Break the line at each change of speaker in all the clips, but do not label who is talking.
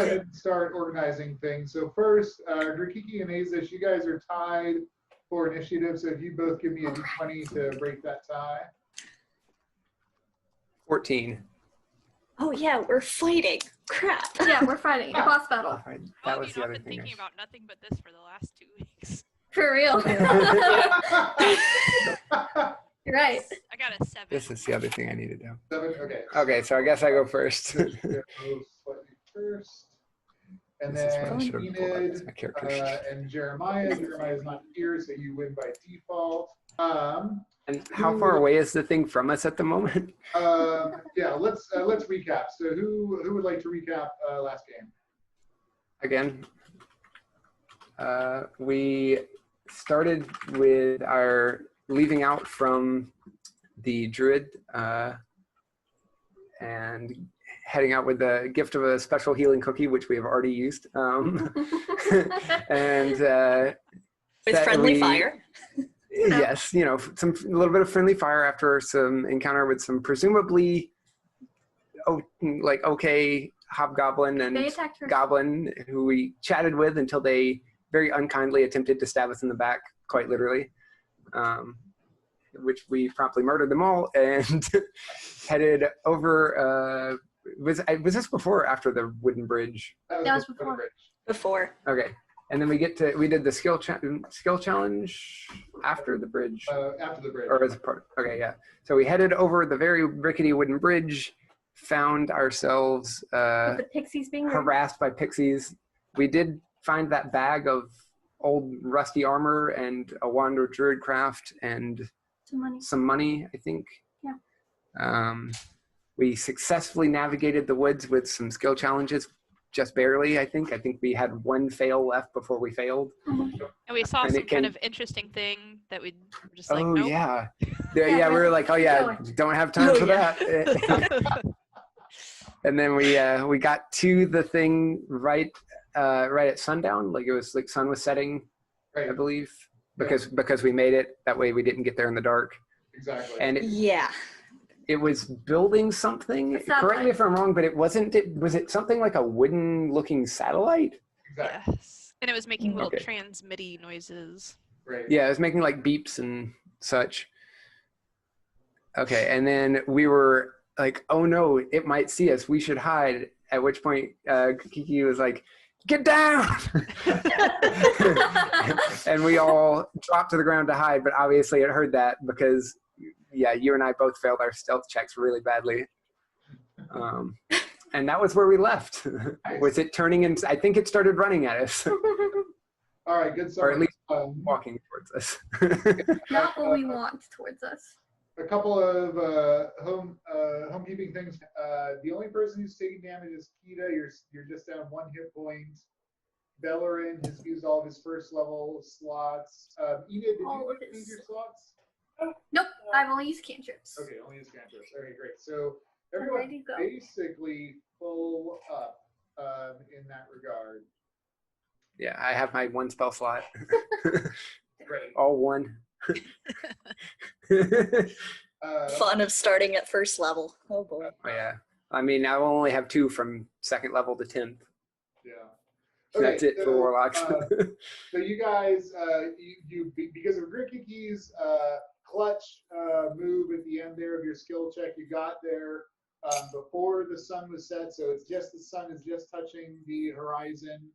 ahead and start organizing things. So first, Grikiki and Aezsh, you guys are tied for initiative. So if you both give me a d20 to break that tie.
14.
Oh yeah, we're fighting. Crap.
Yeah, we're fighting a boss battle.
Oh, that was the other
I've been
thing.
thinking about nothing but this for the last 2 weeks.
For real. You're right.
I got a 7.
This is the other thing I need to do.
7, okay.
Okay, so I guess I go first.
Go slightly first. And
This is
then
what I should have pulled up as my character sheet.
and Jeremiah. Jeremiah's not here, so you win by default.
And how far away is the thing from us at the moment?
Yeah, let's recap. So who would like to recap last game?
Again, we started with our leaving out from the druid and heading out with the gift of a special healing cookie, which we have already used. And
With friendly fire.
Yes, you know, a little bit of friendly fire after some encounter with some presumably okay hobgoblin and goblin who we chatted with until they very unkindly attempted to stab us in the back, quite literally, which we promptly murdered them all and headed over. Was this before or after the wooden bridge?
That was before.
Before.
Okay. And then we did the skill challenge after the bridge.
After the bridge.
Or as a part. Okay, yeah. So we headed over the very rickety wooden bridge, found ourselves
the pixies being
harassed by pixies. We did find that bag of old rusty armor and a wand of druid craft and some money, I think.
Yeah.
We successfully navigated the woods with some skill challenges. Just barely, I think. I think we had one fail left before we failed.
And we saw some kind of interesting thing that we were just like,
oh,
nope.
yeah. We were like, oh, yeah, don't have time for that. And then we got to the thing right at sundown. Like it was like sun was setting, right. I believe, because we made it. That way we didn't get there in the dark.
Exactly.
And it was building something. Correct me if I'm wrong, but it wasn't. Was it something like a wooden-looking satellite?
Exactly.
Yes. And it was making little transmitty noises.
Right.
Yeah, it was making like beeps and such. Okay, and then we were like, "Oh no, it might see us. We should hide." At which point, Kiki was like, "Get down!" And we all dropped to the ground to hide. But obviously, it heard that because. Yeah, you and I both failed our stealth checks really badly. And that was where we left. Was it turning in? I think it started running at us.
All right, good.
Or at least walking towards us.
Not what we want towards us.
A couple of homekeeping things. The only person who's taking damage is Kida. You're just down 1 hit point. Belloryn has used all of his first level slots. Enid, did you use your slots?
Nope, I've only used cantrips.
Okay, only used cantrips. Okay, great. So everyone basically full up in that regard.
Yeah, I have my 1 spell slot.
Great.
All 1.
Fun of starting at first level. Oh boy.
Yeah. I mean, I will only have 2 from 2nd level to 10th.
Yeah.
Okay, that's it for warlocks.
So you guys, you because of Grikiki's clutch move at the end there of your skill check, you got there before the sun was set, so it's just the sun is just touching the horizon.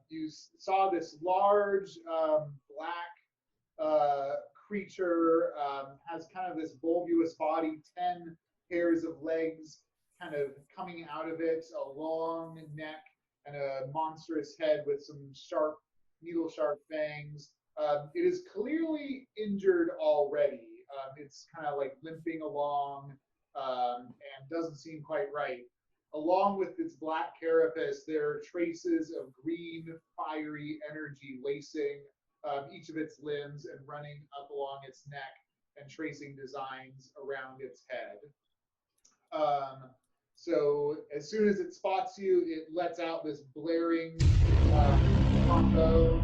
You saw this large black creature, has kind of this bulbous body, 10 pairs of legs kind of coming out of it, a long neck and a monstrous head with some sharp, needle-sharp fangs. It is clearly injured already. It's kind of like limping along and doesn't seem quite right. Along with its black carapace, there are traces of green, fiery energy lacing each of its limbs and running up along its neck and tracing designs around its head. So as soon as it spots you, it lets out this blaring combo,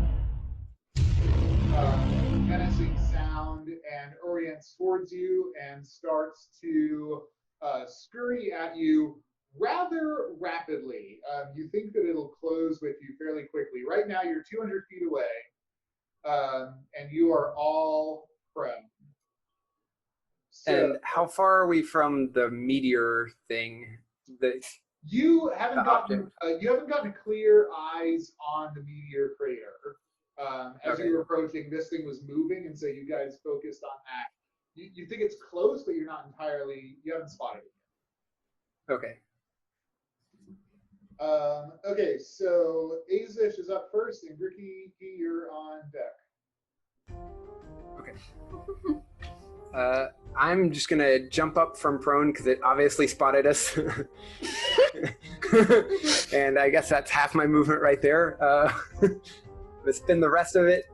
menacing sound, and orients towards you and starts to scurry at you rather rapidly. You think that it'll close with you fairly quickly. Right now, you're 200 feet away, and you are all prone. So,
and how far are we from the meteor thing?
You haven't gotten clear eyes on the meteor crater. As you were approaching, this thing was moving, and so you guys focused on that. You think it's close, but you haven't spotted it yet.
Okay.
Okay, so Aezsh is up first, and Grikiki, you're on deck.
Okay. I'm just gonna jump up from prone because it obviously spotted us. And I guess that's half my movement right there. But spin the rest of it,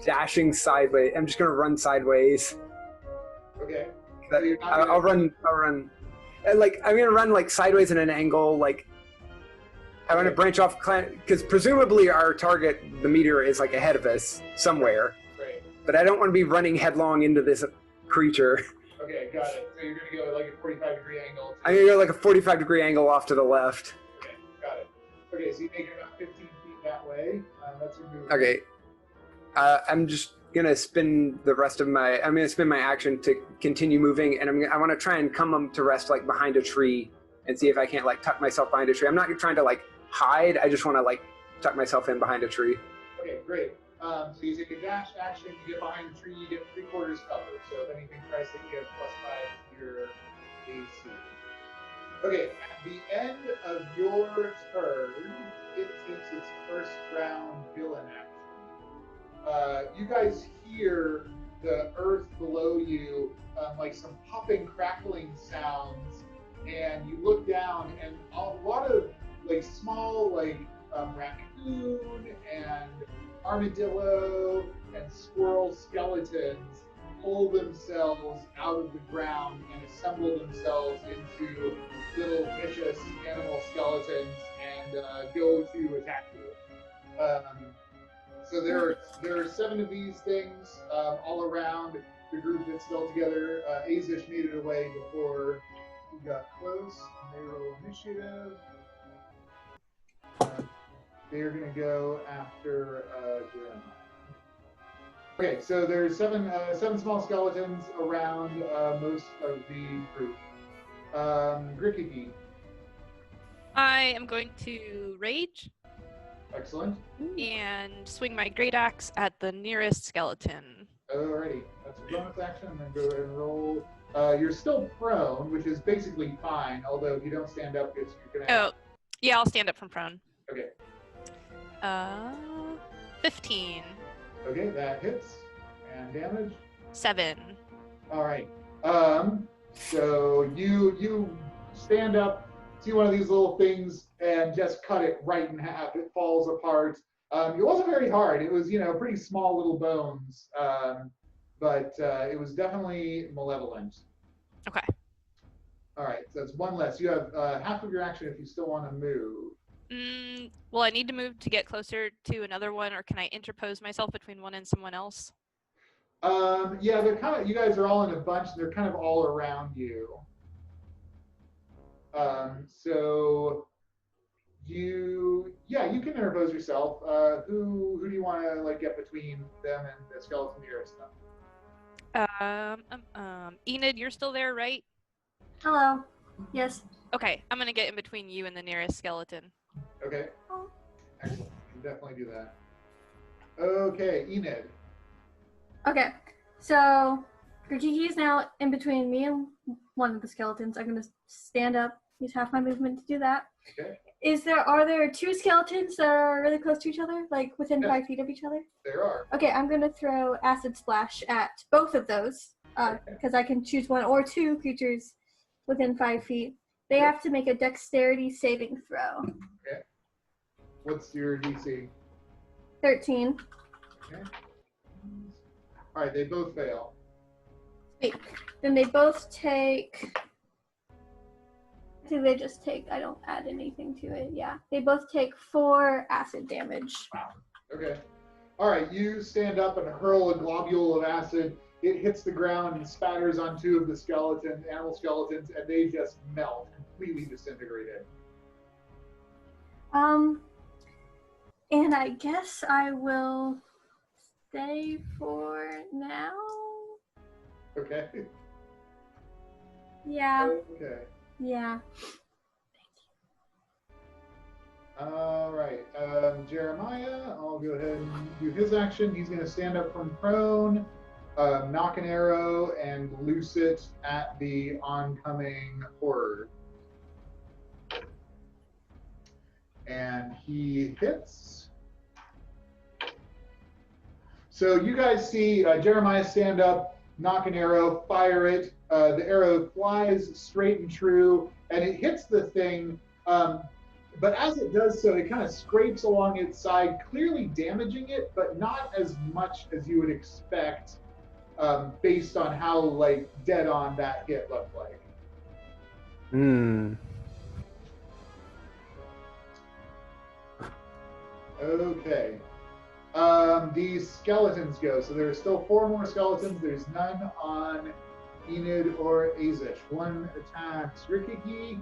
dashing sideways. I'm just gonna run sideways.
Okay.
I'll run. Like I'm gonna run like sideways in an angle. Like I'm gonna branch off because presumably our target, the meteor, is like ahead of us somewhere.
Right.
But I don't want to be running headlong into this creature.
Okay, got it. So you're going to go like a 45-degree angle.
I'm going to go like a 45-degree angle off to the left.
Okay, got it. Okay, so you make it about 15 feet that way. That's your move.
Okay. I'm just going to spin the rest of my... I'm going to spin my action to continue moving, and I want to try and come to rest like behind a tree and see if I can't like tuck myself behind a tree. I'm not trying to like hide. I just want to like tuck myself in behind a tree.
Okay, great. So you take a dash action, you get behind the tree, you get 3/4 cover. So if anything tries to hit, +5 to your AC. Okay, at the end of your turn, it takes its first round villain action. You guys hear the earth below you, like some popping, crackling sounds, and you look down, and a lot of like small, like raccoon and armadillo and squirrel skeletons pull themselves out of the ground and assemble themselves into little vicious animal skeletons and go to attack you. So there are 7 of these things all around the group that's still together. Aezsh made it away before he got close. They roll initiative. They're going to go after Jeremiah. Okay, so there's 7 small skeletons around most of the group. Grikiki.
I am going to rage.
Excellent.
And swing my great axe at the nearest skeleton.
Alrighty, that's a bonus action. I'm going to go ahead and roll. You're still prone, which is basically fine, although if you don't stand up, you're going to...
Oh, yeah, I'll stand up from prone.
Okay.
15.
Okay, that hits. And damage?
7.
All right. So you stand up, see one of these little things, and just cut it right in half. It falls apart. It wasn't very hard. It was, pretty small little bones, but it was definitely malevolent.
Okay.
All right. So that's 1 less. You have half of your action if you still want to move.
Well, I need to move to get closer to another one, or can I interpose myself between one and someone else?
Yeah, they're kind of. You guys are all in a bunch. And they're kind of all around you. So you can interpose yourself. Who do you want to like get between them and the skeleton nearest them?
Enid, you're still there, right?
Hello. Yes.
Okay, I'm gonna get in between you and the nearest skeleton.
Okay. Excellent. You can definitely do that. Okay, Enid.
Okay. So Grikiki is now in between me and one of the skeletons. I'm gonna stand up. Use half my movement to do that.
Okay.
Are there 2 skeletons that are really close to each other, like within 5 feet of each other?
There are.
Okay, I'm gonna throw acid splash at both of those because I can choose 1 or 2 creatures within 5 feet. They have to make a dexterity saving throw.
Okay. What's your DC?
13.
Okay. All right, they both fail.
Sweet. Then they both take... I think they just take... I don't add anything to it. Yeah. They both take 4 acid damage.
Wow. Okay. All right, you stand up and hurl a globule of acid. It hits the ground and spatters on 2 of the animal skeletons, and they just melt. completely disintegrated.
And I guess I will stay for now.
Okay.
Yeah.
Okay.
Yeah.
All right. Jeremiah, I'll go ahead and do his action. He's going to stand up from prone, knock an arrow, and loose it at the oncoming horde. And he hits. So you guys see Jeremiah stand up, knock an arrow, fire it. The arrow flies straight and true, and it hits the thing. But as it does so, it kind of scrapes along its side, clearly damaging it, but not as much as you would expect based on how like dead on that hit looked like. Okay. These skeletons go. So there are still 4 more skeletons. There's none on Enid or Aezsh. One attacks Grikiki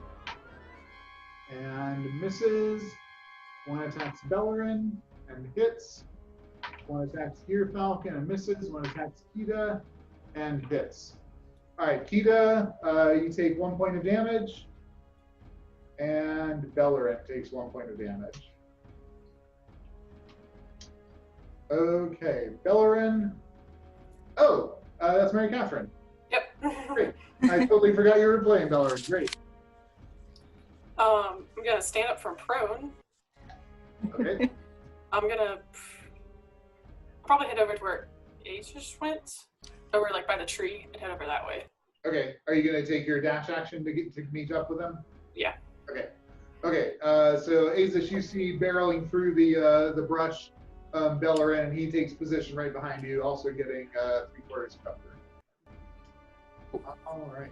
and misses. One attacks Belloryn and hits. One attacks Gyrfalcon and misses. One attacks Kida and hits. All right, Kida, you take 1 point of damage, and Belloryn takes 1 point of damage. Okay, Belloryn. Oh, that's Mary Catherine.
Yep.
Great. I totally forgot you were playing Belloryn. Great.
I'm gonna stand up from prone.
Okay.
I'm gonna probably head over to where Aezsh went, over like by the tree, and head over that way.
Okay. Are you gonna take your dash action to meet up with them?
Yeah.
Okay. Okay. So Aezsh, you see barreling through the brush, Belloryn, and he takes position right behind you, also getting 3/4 cover. All right.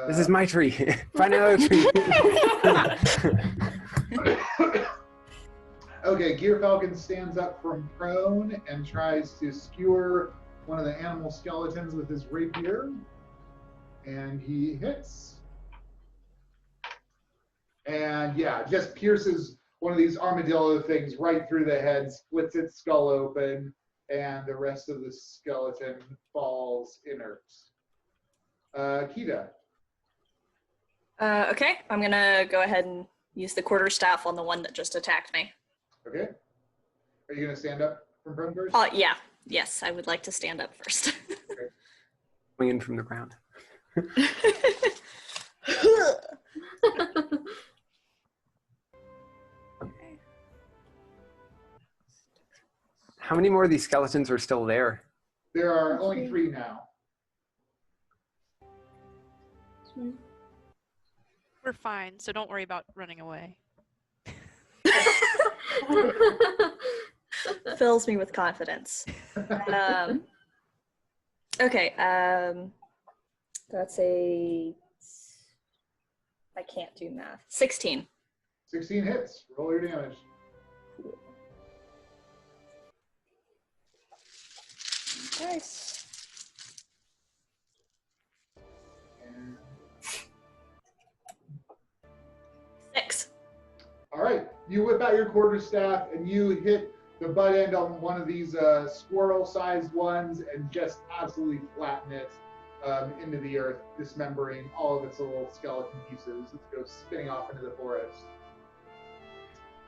This is my tree. Find another tree.
Okay, Gyrfalcon stands up from prone and tries to skewer one of the animal skeletons with his rapier. And he hits. And yeah, just pierces one of these armadillo things right through the head, splits its skull open, and the rest of the skeleton falls inert. Kida.
Okay, I'm gonna go ahead and use the quarterstaff on the one that just attacked me.
Okay. Are you going to stand up from prone first?
Yeah. Yes, I would like to stand up first.
Coming in from the ground. How many more of these skeletons are still there?
There are only 3 now.
We're fine, so don't worry about running away.
Fills me with confidence. Okay, that's a... I can't do math. 16.
16 hits. Roll your damage.
Nice.
And
6.
all right, you whip out your quarterstaff and you hit the butt end on one of these squirrel-sized ones and just absolutely flatten it into the earth, dismembering all of its little skeleton pieces. It goes spinning off into the forest.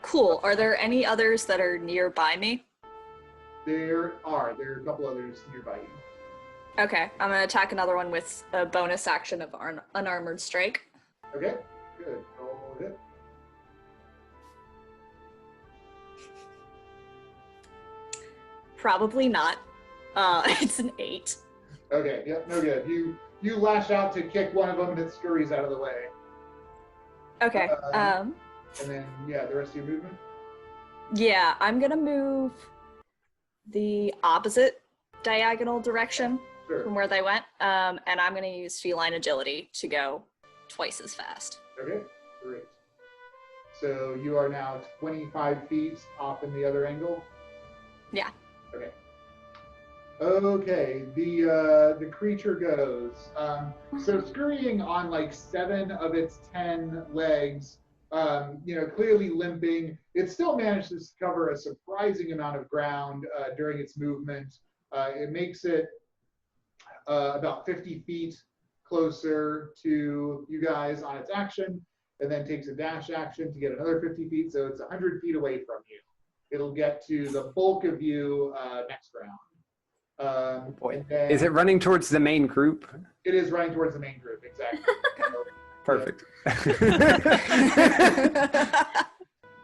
Cool. Are there any others that are nearby me?
There are a couple others nearby you.
Okay, I'm gonna attack another one with a bonus action of unarmored strike.
Okay, good. Roll a hit.
Probably not. It's an 8.
Okay, yep, no good. You lash out to kick one of them and it scurries out of the way.
Okay.
And then, yeah, the rest of your movement?
Yeah, I'm gonna move the opposite diagonal direction
Sure.
from where they went, and I'm gonna use feline agility to go twice as fast.
Okay, great. So you are now 25 feet off in the other angle?
Yeah.
Okay. Okay, the creature goes. So scurrying on like 7 of its 10 legs, clearly limping. It still managed to cover a surprising amount of ground during its movement. It makes it about 50 feet closer to you guys on its action, and then takes a dash action to get another 50 feet. So it's 100 feet away from you. It'll get to the bulk of you next round.
Boy. Is it running towards the main group?
It is running towards the main group, exactly.
Perfect.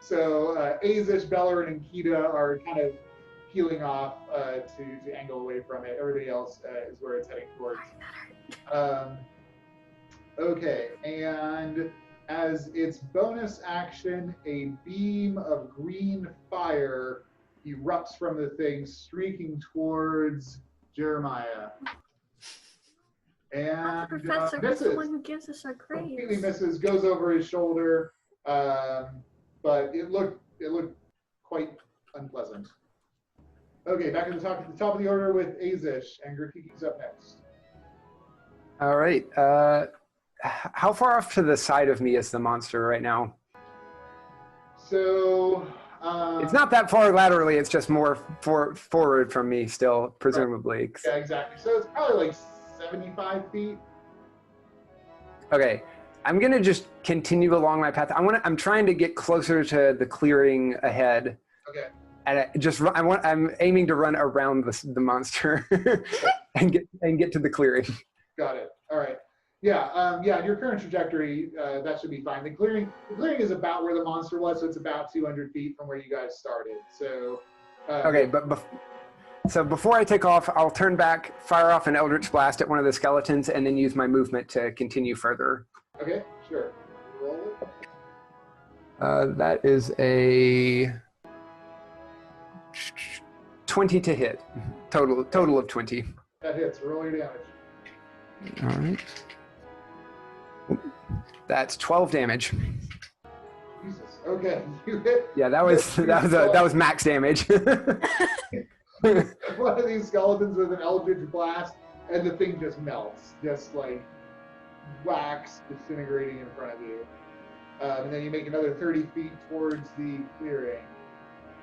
So Aezsh, Belloryn, and Kida are kind of peeling off to angle away from it. Everybody else is where it's heading towards. Okay, and as its bonus action, a beam of green fire erupts from the thing, streaking towards Jeremiah. And
Professor,
misses.
the one who gives us our grades.
Completely misses, goes over his shoulder, but it looked quite unpleasant. Okay, back at the top of the order with Aezsh, and Grikiki's up next.
All right. How far off to the side of me is the monster right now?
So
it's not that far laterally. It's just more forward from me still, presumably.
Yeah, exactly. So it's probably like 75 feet.
Okay. I'm going to just continue along my path. I'm trying to get closer to the clearing ahead.
Okay.
And I'm aiming to run around the monster and get to the clearing.
Got it. All right. Yeah. Your current trajectory, that should be fine. The clearing is about where the monster was, so it's about 200 feet from where you guys started. So.
Okay, so before I take off, I'll turn back, fire off an Eldritch Blast at one of the skeletons, and then use my movement to continue further.
Okay. Sure. Roll it.
That is a 20 to hit. Total of 20.
That hits. Roll your damage.
All right. That's 12 damage.
Jesus. Okay. You hit.
Yeah, that was max damage.
One of these skeletons with an Eldritch Blast, and the thing just melts, just like wax disintegrating in front of you. And then you make another 30 feet towards the clearing.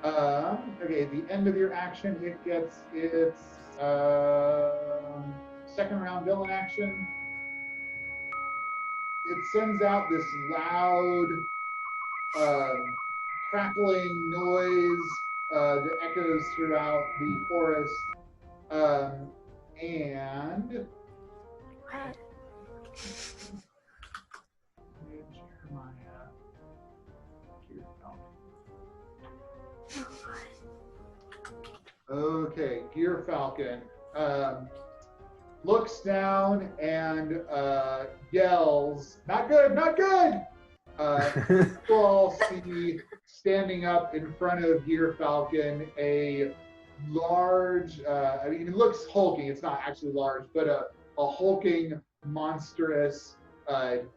Okay, at the end of your action, it gets its second round villain action. It sends out this loud crackling noise that echoes throughout the forest. And okay, Gyrfalcon looks down and yells, "Not good, not good!" You all see standing up in front of Gyrfalcon a large, it looks hulking, it's not actually large, but a hulking, monstrous,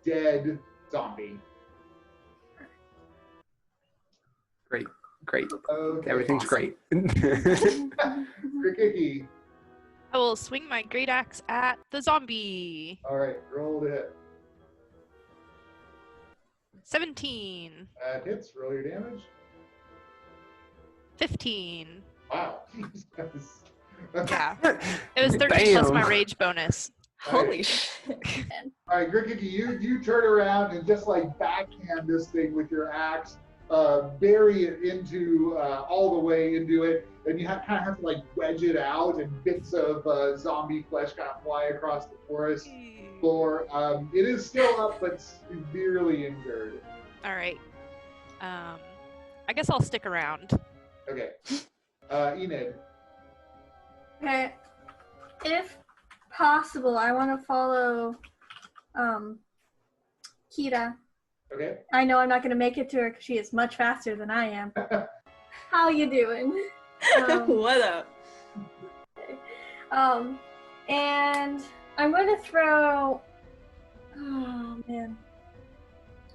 dead zombie.
Great.
Okay.
Everything's great.
Grikiki.
I will swing my great axe at the zombie.
All right, roll to hit.
17.
That hits. Roll your damage.
15.
Wow. Jesus.
Yeah. It was 13 plus my rage bonus.
Holy shit.
All right, Grikiki, you turn around and just like backhand this thing with your axe, bury it into all the way into it, and you kind of have to like wedge it out, and bits of zombie flesh kind of fly across the forest floor. It is still up, but severely injured.
All right. I guess I'll stick around.
Okay. Enid.
Okay. If possible, I want to follow Kida.
Okay.
I know I'm not going to make it to her because she is much faster than I am. How you doing?
What up?
Okay. And I'm going to throw. Oh man.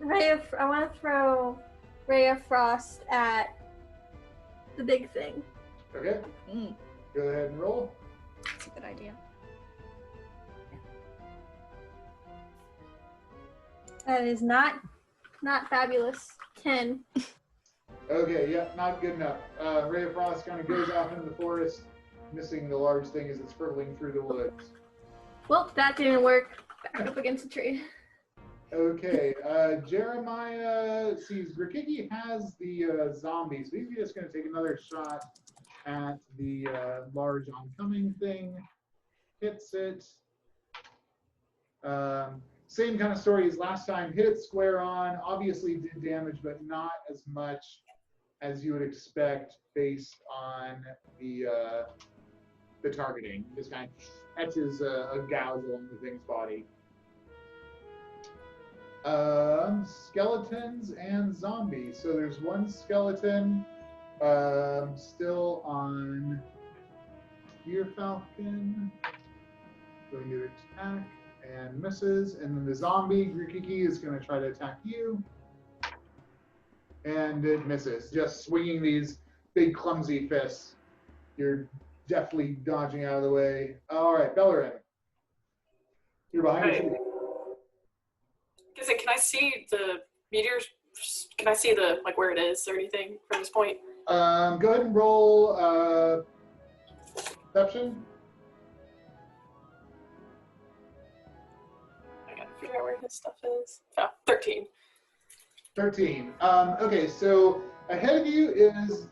I want to throw Ray of Frost at the big thing.
Okay. Go ahead and roll.
Good idea.
That is not fabulous. 10.
Okay, yep, not good enough. Ray of Frost kind of goes off into the forest, missing the large thing as it's hurtling through the woods.
Well, that didn't work. Back up against the tree.
Okay, Jeremiah sees Grikiki has the zombie, so he's just going to take another shot at the large oncoming thing. Hits it. Same kind of story as last time. Hit it square on. Obviously did damage, but not as much as you would expect based on the targeting. Just kind of etches a gouge along the thing's body. Skeletons and zombies. So there's one skeleton still on Gyrfalcon. Going to attack and misses. And then the zombie, Grikiki, is going to try to attack you. And it misses. Just swinging these big clumsy fists. You're definitely dodging out of the way. All right, Belloryn. You're behind the tree.
Can I see the meteors? Can I see the where it is or anything from this point?
Go ahead and roll perception.
I gotta figure out where this stuff is. Oh, 13.
13. Okay, so ahead of you is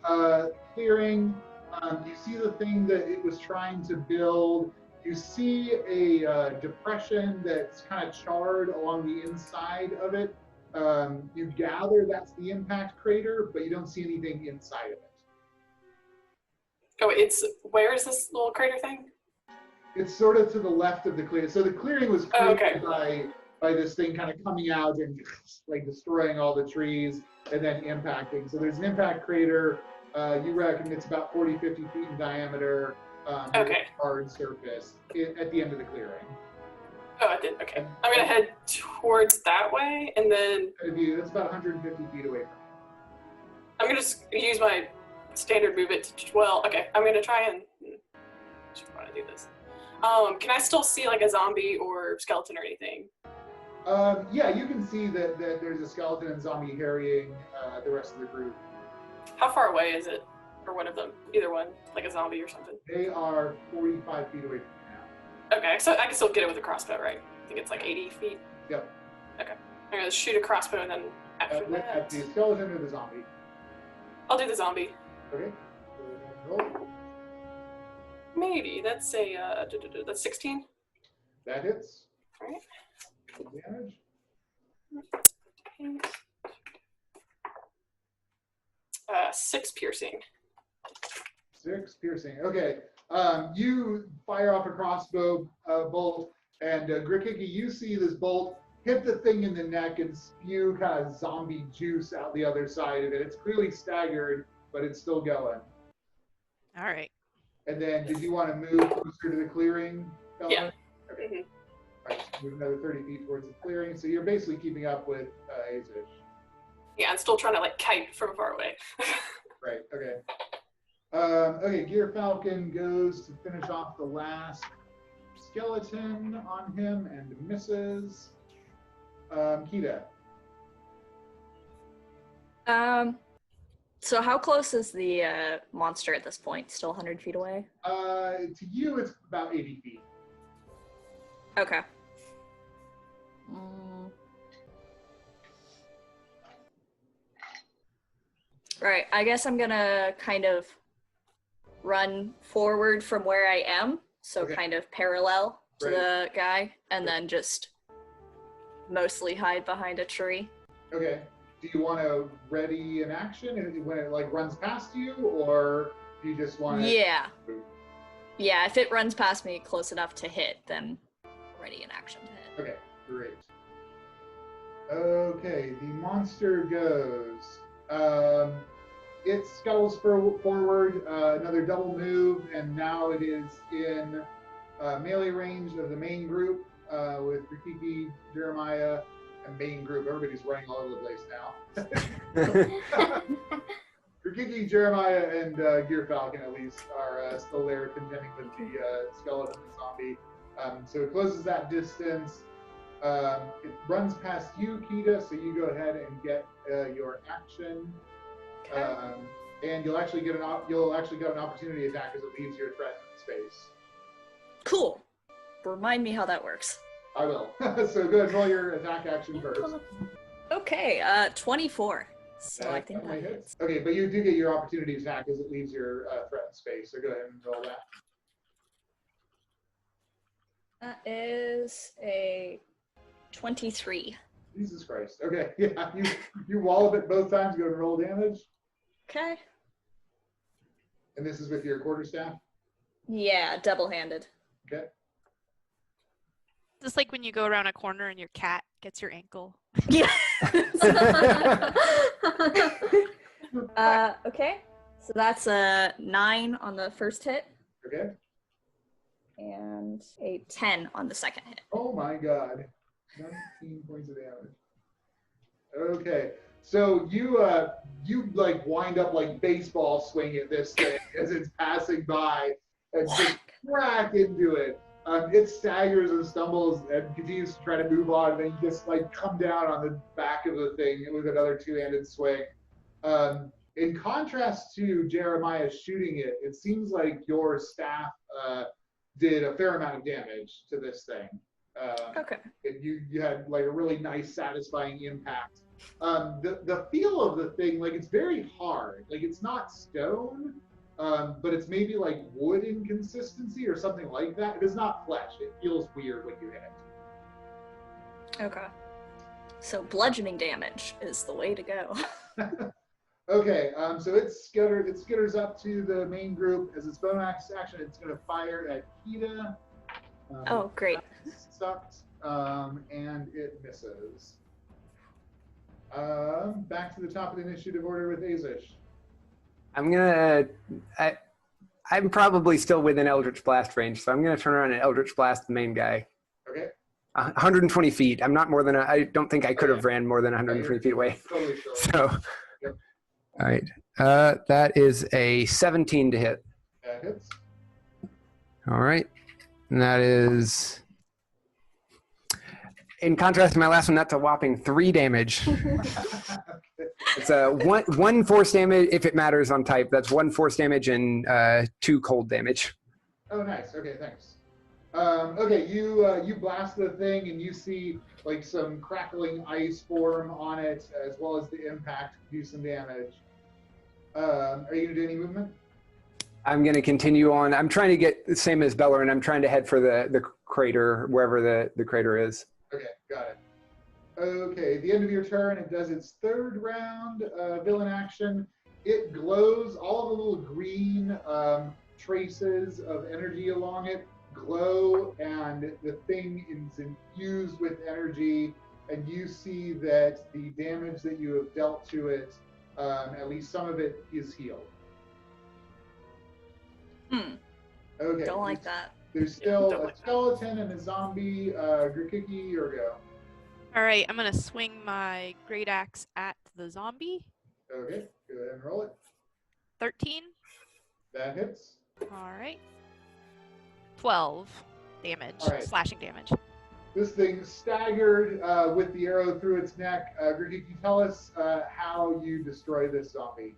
clearing. You see the thing that it was trying to build. You see a depression that's kind of charred along the inside of it. You gather that's the impact crater, but you don't see anything inside of it.
Oh, where is this little crater thing?
It's sort of to the left of the clearing. So the clearing was created by this thing kind of coming out and destroying all the trees and then impacting. So there's an impact crater. You reckon it's about 40, 50 feet in diameter. Hard surface at the end of the clearing.
Oh, I did. Okay. I'm going to head towards that way, and then...
That's about 150 feet away from you.
I'm going to use my standard movement to... Well, okay. I'm going to try and... I just want to do this. Can I still see a zombie or skeleton or anything?
Yeah, you can see that there's a skeleton and zombie harrying the rest of the group.
How far away is it? Or one of them? Either one? Like a zombie or something?
They are 45 feet away from you now.
Okay, so I can still get it with a crossbow, right? I think it's 80 feet.
Yep.
Okay. I'm going to shoot a crossbow and then after that...
At the skeleton or the zombie?
I'll do the zombie.
Okay. Roll.
Maybe. That's that's 16.
That hits.
All right.
Damage.
Okay. 6 piercing.
6 piercing. Okay. You fire off a crossbow bolt, and Grikiki, you see this bolt hit the thing in the neck and spew kind of zombie juice out the other side of it. It's clearly staggered, but it's still going.
All right.
And then, did you want to move closer to the clearing, Bella?
Yeah.
Okay.
Mm-hmm.
All right, move another 30 feet towards the clearing. So you're basically keeping up with Aezsh.
Yeah, I'm still trying to kite from far away.
Right, okay. Okay, Gyrfalcon goes to finish off the last skeleton on him and misses. Kida.
So how close is the monster at this point? Still 100 feet away?
To you, it's about 80 feet.
Okay. Right, I guess I'm gonna kind of run forward from where I am, so kind of parallel to the guy, and then just mostly hide behind a tree.
Okay. Do you want to ready an action when it runs past you, or do you just want to...
Yeah. Yeah, if it runs past me close enough to hit, then ready an action to hit.
Okay, great. Okay, the monster goes. It scuttles forward, another double move, and now it is in melee range of the main group with Grikiki, Jeremiah, and main group. Everybody's running all over the place now. Grikiki, Jeremiah, and Gyrfalcon at least are still there contending with the skeleton and zombie. So it closes that distance. It runs past you, Kida, so you go ahead and get your action. And you'll actually get an opportunity attack as it leaves your threatened space.
Cool. Remind me how that works.
I will. So go ahead and roll your attack action first.
Okay, 24. So I think that hits.
Okay, but you do get your opportunity attack as it leaves your threatened space. So go ahead and roll that.
That is a 23.
Jesus Christ. Okay, yeah, you wallop it both times. Go ahead and roll damage.
Okay.
And this is with your quarterstaff?
Yeah, double-handed.
Okay.
Just like when you go around a corner and your cat gets your ankle.
Yeah. Okay. So that's a 9 on the first hit.
Okay.
And a 10 on the second hit.
Oh my god. 19 points of damage. Okay. So you like wind up like baseball swing at this thing as it's passing by and just crack into it. It staggers and stumbles and continues to try to move on, and then you just like come down on the back of the thing with another two-handed swing. In contrast to Jeremiah shooting it, it seems like your staff did a fair amount of damage to this thing.
Okay.
You had like a really nice, satisfying impact. The feel of the thing, like it's very hard. Like it's not stone, but it's maybe like wood in consistency or something like that. It is not flesh. It feels weird when you hit it.
Okay. So bludgeoning damage is the way to go.
Okay, so it skitters up to the main group. As its bonus action, it's going to fire at Kida.
Oh, great.
Sucked, and it misses. Back to the top of the initiative order with Aezsh.
I'm probably still within Eldritch Blast range, so I'm gonna turn around and Eldritch Blast the main guy.
Okay.
120 feet. I'm not more than I don't think I could have ran more than 120 feet away.
Totally sure.
So,
Yep.
All right. That is a 17 to hit.
That hits.
All right. And that is, in contrast to my last one, that's a whopping 3 damage. It's a one force damage, if it matters on type. That's 1 force damage and 2 cold damage.
Oh, nice. Okay, thanks. Okay, you blast the thing and you see like some crackling ice form on it, as well as the impact do some damage. Are you gonna do any movement?
I'm going to continue on. I'm trying to get the same as Belloryn. I'm trying to head for the crater, wherever the crater is.
Okay, got it. Okay, at the end of your turn, it does its third round villain action. It glows. All of the little green traces of energy along it glow, and the thing is infused with energy, and you see that the damage that you have dealt to it, at least some of it, is healed. Okay.
Don't like that.
There's still a skeleton and a zombie. Grikiki, or go.
All right, I'm gonna swing my great axe at the zombie.
Okay, go ahead and roll it.
13.
That hits.
All right. 12 damage,
All right.
slashing damage.
This thing staggered with the arrow through its neck. Grikiki, tell us how you destroy this zombie.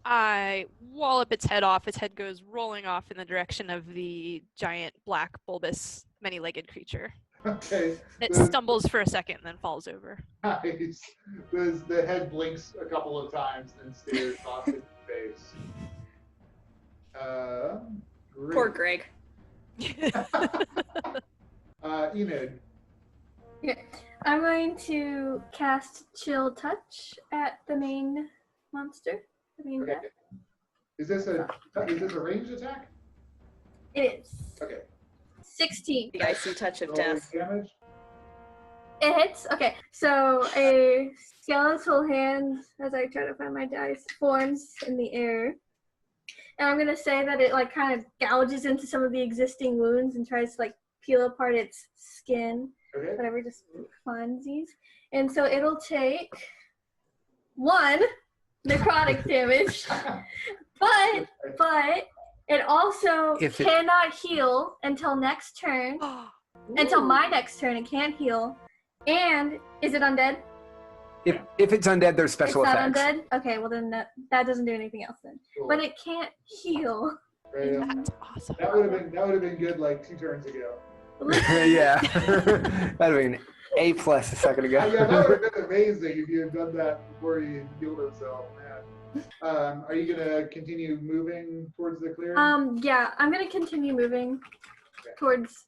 I wallop its head off. Its head goes rolling off in the direction of the giant black bulbous many-legged creature.
Okay.
It stumbles for a second and then falls over.
Nice. The head blinks a couple of times and stares off its face. Great.
Poor Greg.
Enid.
Okay. I'm going to cast Chill Touch at the main monster. The main
Okay.
guy.
Is this a ranged attack?
It is.
Okay.
16.
The icy touch of
Roll
death.
damage.
It hits. Okay, so a skeletal hand, as I try to find my dice, forms in the air. And I'm gonna say that it like kind of gouges into some of the existing wounds and tries to like peel apart its skin,
Okay.
whatever, just funsies. And so it'll take 1 necrotic damage. But it also cannot heal until next turn. Until my next turn, it can't heal. And is it undead?
If it's undead, there's special effects.
It's not undead? Okay, well then that doesn't do anything else then.
Cool.
But it can't heal.
Right.
That's awesome.
That would have been good like 2 turns ago.
Yeah. That'd have been A+ a second ago.
Yeah, that would have been amazing if you had done that before he healed himself, man. Are you gonna continue moving towards the clearing?
Yeah, I'm gonna continue moving towards.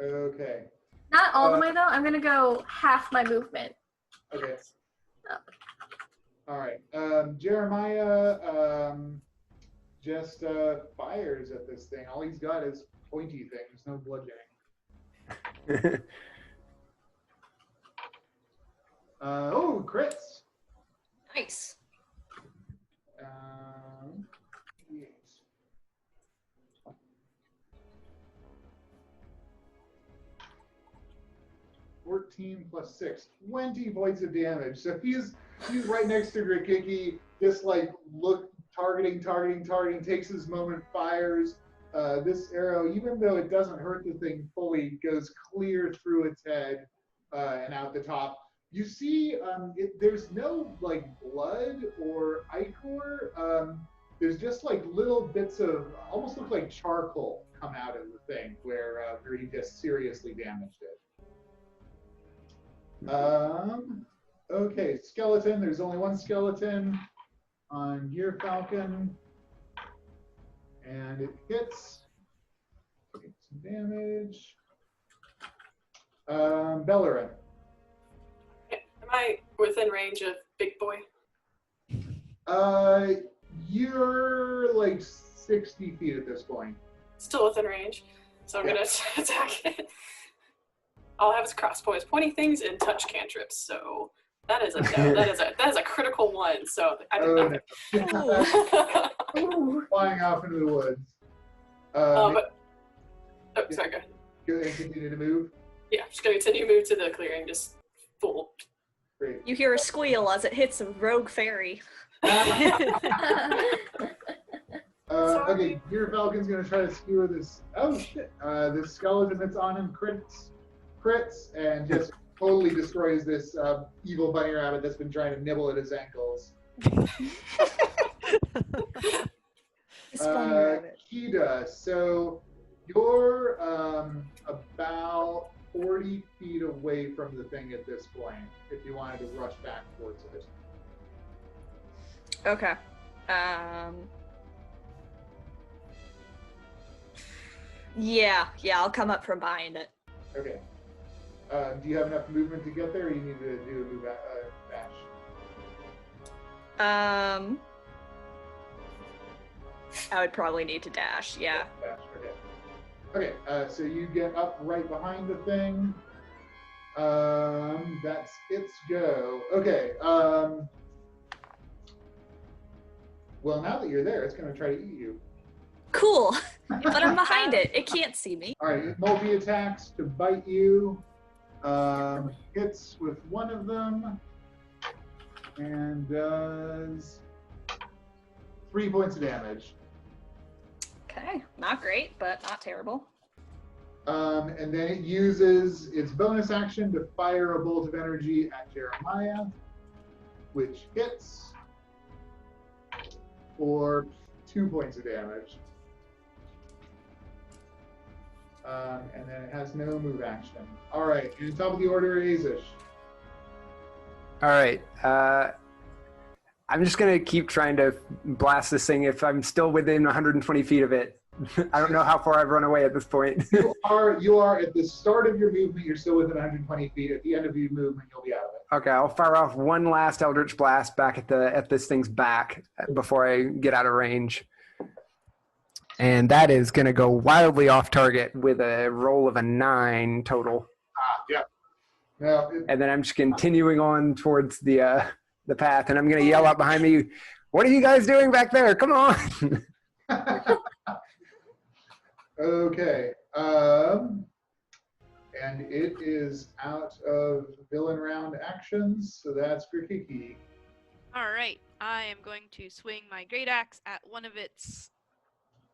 Okay.
Not all the way though. I'm gonna go half my movement.
Okay.
Up.
All right. Jeremiah just fires at this thing. All he's got is pointy things, no bludgeoning. Oh, crits.
Nice.
Yes. 14 plus 6, 20 points of damage. So he's right next to Grikiki, just like targeting, takes his moment, fires. This arrow, even though it doesn't hurt the thing fully, goes clear through its head and out the top. You see, there's no like blood or ichor. There's just like little bits of, almost look like charcoal come out of the thing where he just seriously damaged it. Okay, skeleton. There's only one skeleton on Gyrfalcon, and it hits. Takes some damage. Belloryn.
Am I within range of Big Boy?
You're like 60 feet at this point.
Still within range, so I'm gonna attack it. All I have is crossbows, pointy things, and touch cantrips. So that is a no. that is a critical one. So I did nothing.
Flying off into the woods.
Sorry, go ahead.
Go ahead and continue to move.
Yeah, just gonna continue to move to the clearing, just full.
Great.
You hear a squeal as it hits a rogue fairy.
Okay, Gyrfalcon's gonna try to skewer this. Oh shit! This skeleton that's on him crits, and just totally destroys this evil bunny rabbit that's been trying to nibble at his ankles. Kida, so you're about 40 feet away from the thing at this point, if you wanted to rush back towards it.
Okay. Yeah, I'll come up from behind it.
Okay. Do you have enough movement to get there, or you need to do a move dash?
I would probably need to dash, yeah.
Dash, okay. Okay, so you get up right behind the thing. That's its go. Okay, well, now that you're there, it's going to try to eat you.
Cool, but I'm behind it. It can't see me.
All right, multi-attacks to bite you. Hits with one of them and does 3 points of damage.
Okay, not great, but not terrible.
And then it uses its bonus action to fire a bolt of energy at Jeremiah, which hits for 2 points of damage. And then it has no move action. All right, and top of the order, Aezsh.
All right. I'm just going to keep trying to blast this thing if I'm still within 120 feet of it. I don't know how far I've run away at this point.
You are at the start of your movement, you're still within 120 feet. At the end of your movement, you'll be out of it.
Okay, I'll fire off one last Eldritch Blast back at this thing's back before I get out of range. And that is going to go wildly off target with a roll of a 9 total.
Yeah. Now,
and then I'm just continuing on towards the path, and I'm going to yell out behind me, "What are you guys doing back there? Come on!"
Okay. And it is out of villain round actions, so that's Grikiki.
All right, I am going to swing my great axe at one of its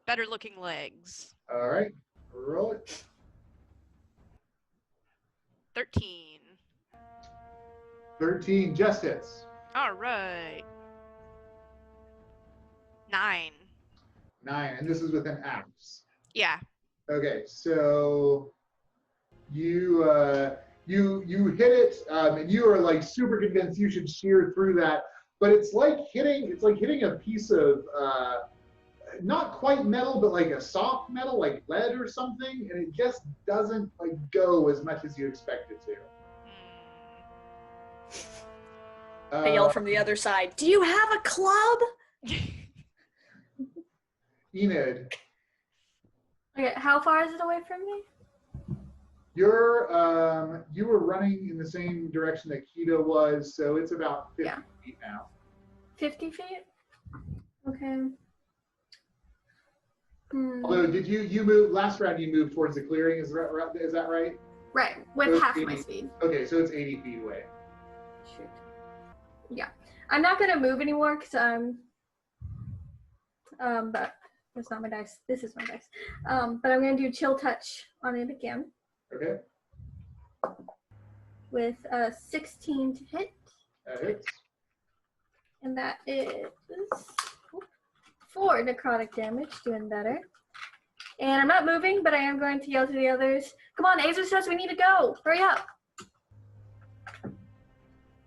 better-looking legs.
All right, roll it.
13.
13 just hits.
All right. 9.
9, and this is with an axe.
Yeah.
Okay, so you hit it, and you are like super convinced you should shear through that, but it's like hitting a piece of not quite metal, but like a soft metal, like lead or something, and it just doesn't like go as much as you expect it to.
I yell from the other side, do you have a club?
Enid,
Okay, how far is it away from me?
you were running in the same direction that Kida was, so it's about 50 feet now.
50 feet? Okay.
Although, did you move last round? You moved towards the clearing. Is that right?
Right, with
So
half
80,
my speed.
Okay, so it's 80 feet away.
Shoot. Yeah, I'm not gonna move anymore because but that's not my dice. This is my dice. But I'm gonna do chill touch on it again
Okay,
with a 16 to hit,
that hits.
and that is 4 necrotic damage, doing better. And I'm not moving, but I am going to yell to the others, come on, Aezsh says we need to go, hurry up.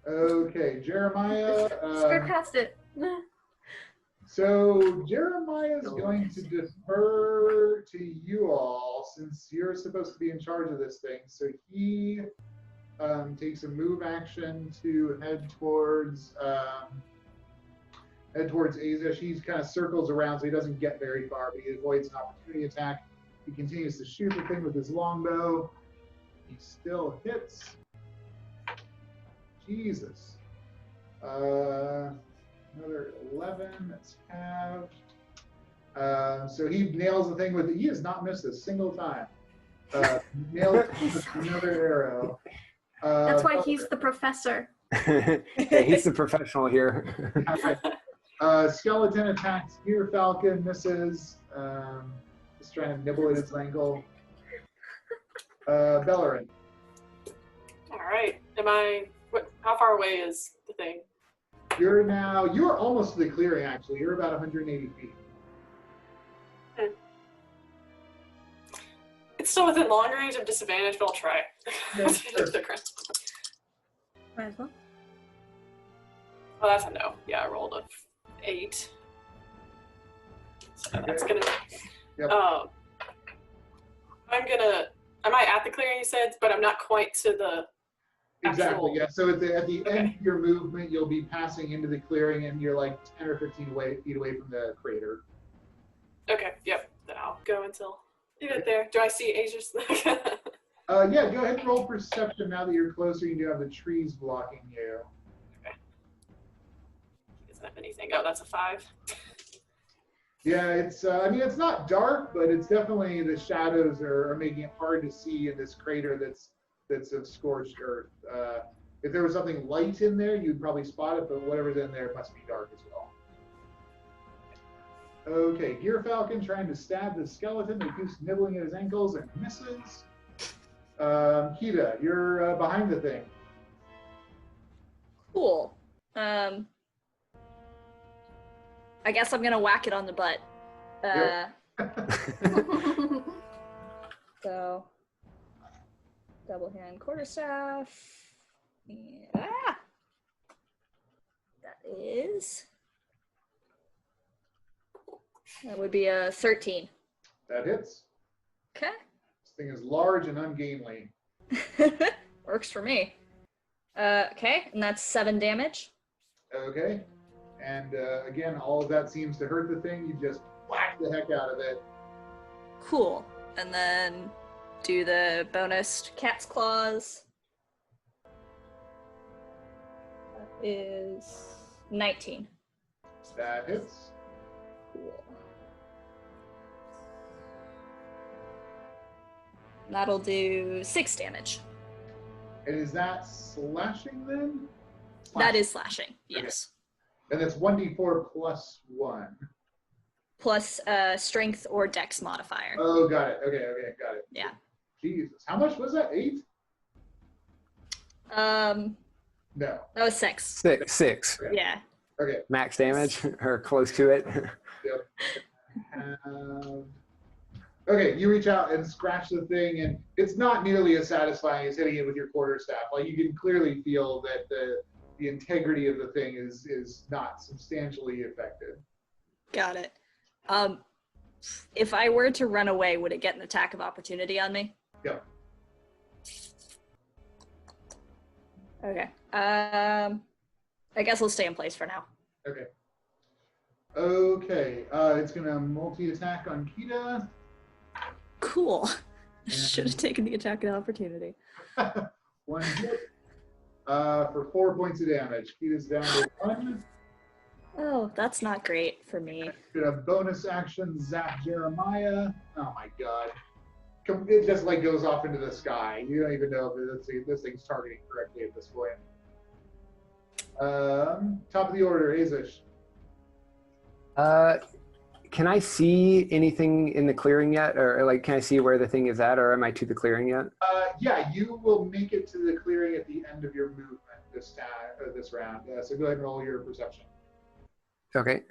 Okay, Jeremiah.
Skirt past it.
So Jeremiah is going to defer to you all since you're supposed to be in charge of this thing. So he takes a move action to head towards Aezsh. He kind of circles around so he doesn't get very far, but he avoids an opportunity attack. He continues to shoot the thing with his longbow. He still hits. Jesus. Another 11, that's halved. So he nails the thing with it. He has not missed a single time. Nails with another arrow.
That's why he's the professor.
Yeah, he's the professional here.
Skeleton attacks Gyrfalcon, misses. Just trying to nibble at his ankle. Belloryn.
All right. How far away is the thing?
You're almost to the clearing, actually. You're about 180 feet.
It's still within long range of disadvantage, but I'll try.
Yeah, sure.
Might as well.
Oh, that's a no. Yeah, I rolled a 8. So that's gonna.
Yep.
Am I at the clearing you said? But I'm not quite to the.
Exactly, yeah. So at the
Okay.
end of your movement, you'll be passing into the clearing, and you're like 10 or 15 feet away from the crater.
Okay. Yep. Then I'll go until you get there. Do I see Aezsh?
Yeah, go ahead and roll perception now that you're closer. You do have the trees blocking you.
Okay. He doesn't have anything. Oh, that's a 5.
Yeah, it's. I mean, it's not dark, but it's definitely the shadows are making it hard to see in this crater that's of scorched earth. If there was something light in there, you'd probably spot it, but whatever's in there must be dark as well. Okay, Gyrfalcon trying to stab the skeleton. He keeps nibbling at his ankles and misses. Kida, you're behind the thing.
Cool. I guess I'm gonna whack it on the butt.
Yep.
So, double hand quarterstaff. And, that would be a 13.
That hits.
Okay.
This thing is large and ungainly.
Works for me. Okay, and that's 7 damage.
Okay. And again, all of that seems to hurt the thing. You just whack the heck out of it.
Cool. And then do the bonus cat's claws. That is 19.
That hits.
Cool. That'll do 6 damage.
And is that slashing then?
That is slashing, yes.
And that's 1d4 plus 1.
Plus strength or dex modifier.
Oh, got it. Okay, got it.
Yeah.
Jesus. How much was that? 8? No.
That was 6.
Six.
Okay.
Yeah.
Okay.
Max damage or close to it.
Yep. Okay, you reach out and scratch the thing, and it's not nearly as satisfying as hitting it with your quarterstaff. Like, you can clearly feel that the integrity of the thing is not substantially affected.
Got it. If I were to run away, would it get an attack of opportunity on me?
Yep.
Okay. I guess I'll stay in place for now.
Okay. Okay. It's gonna multi-attack on Kida.
Cool. Should have taken the attack of opportunity.
1 hit. For 4 points of damage. Kida's down to 1.
Oh, that's not great for me.
Gonna bonus action zap Jeremiah. Oh my god. It just like goes off into the sky. You don't even know if this thing's targeting correctly at this point. Top of the order, Aezsh.
Can I see anything in the clearing yet? Or like, can I see where the thing is at, or am I to the clearing yet?
Yeah, you will make it to the clearing at the end of your movement this round. So go ahead and roll your perception.
Okay.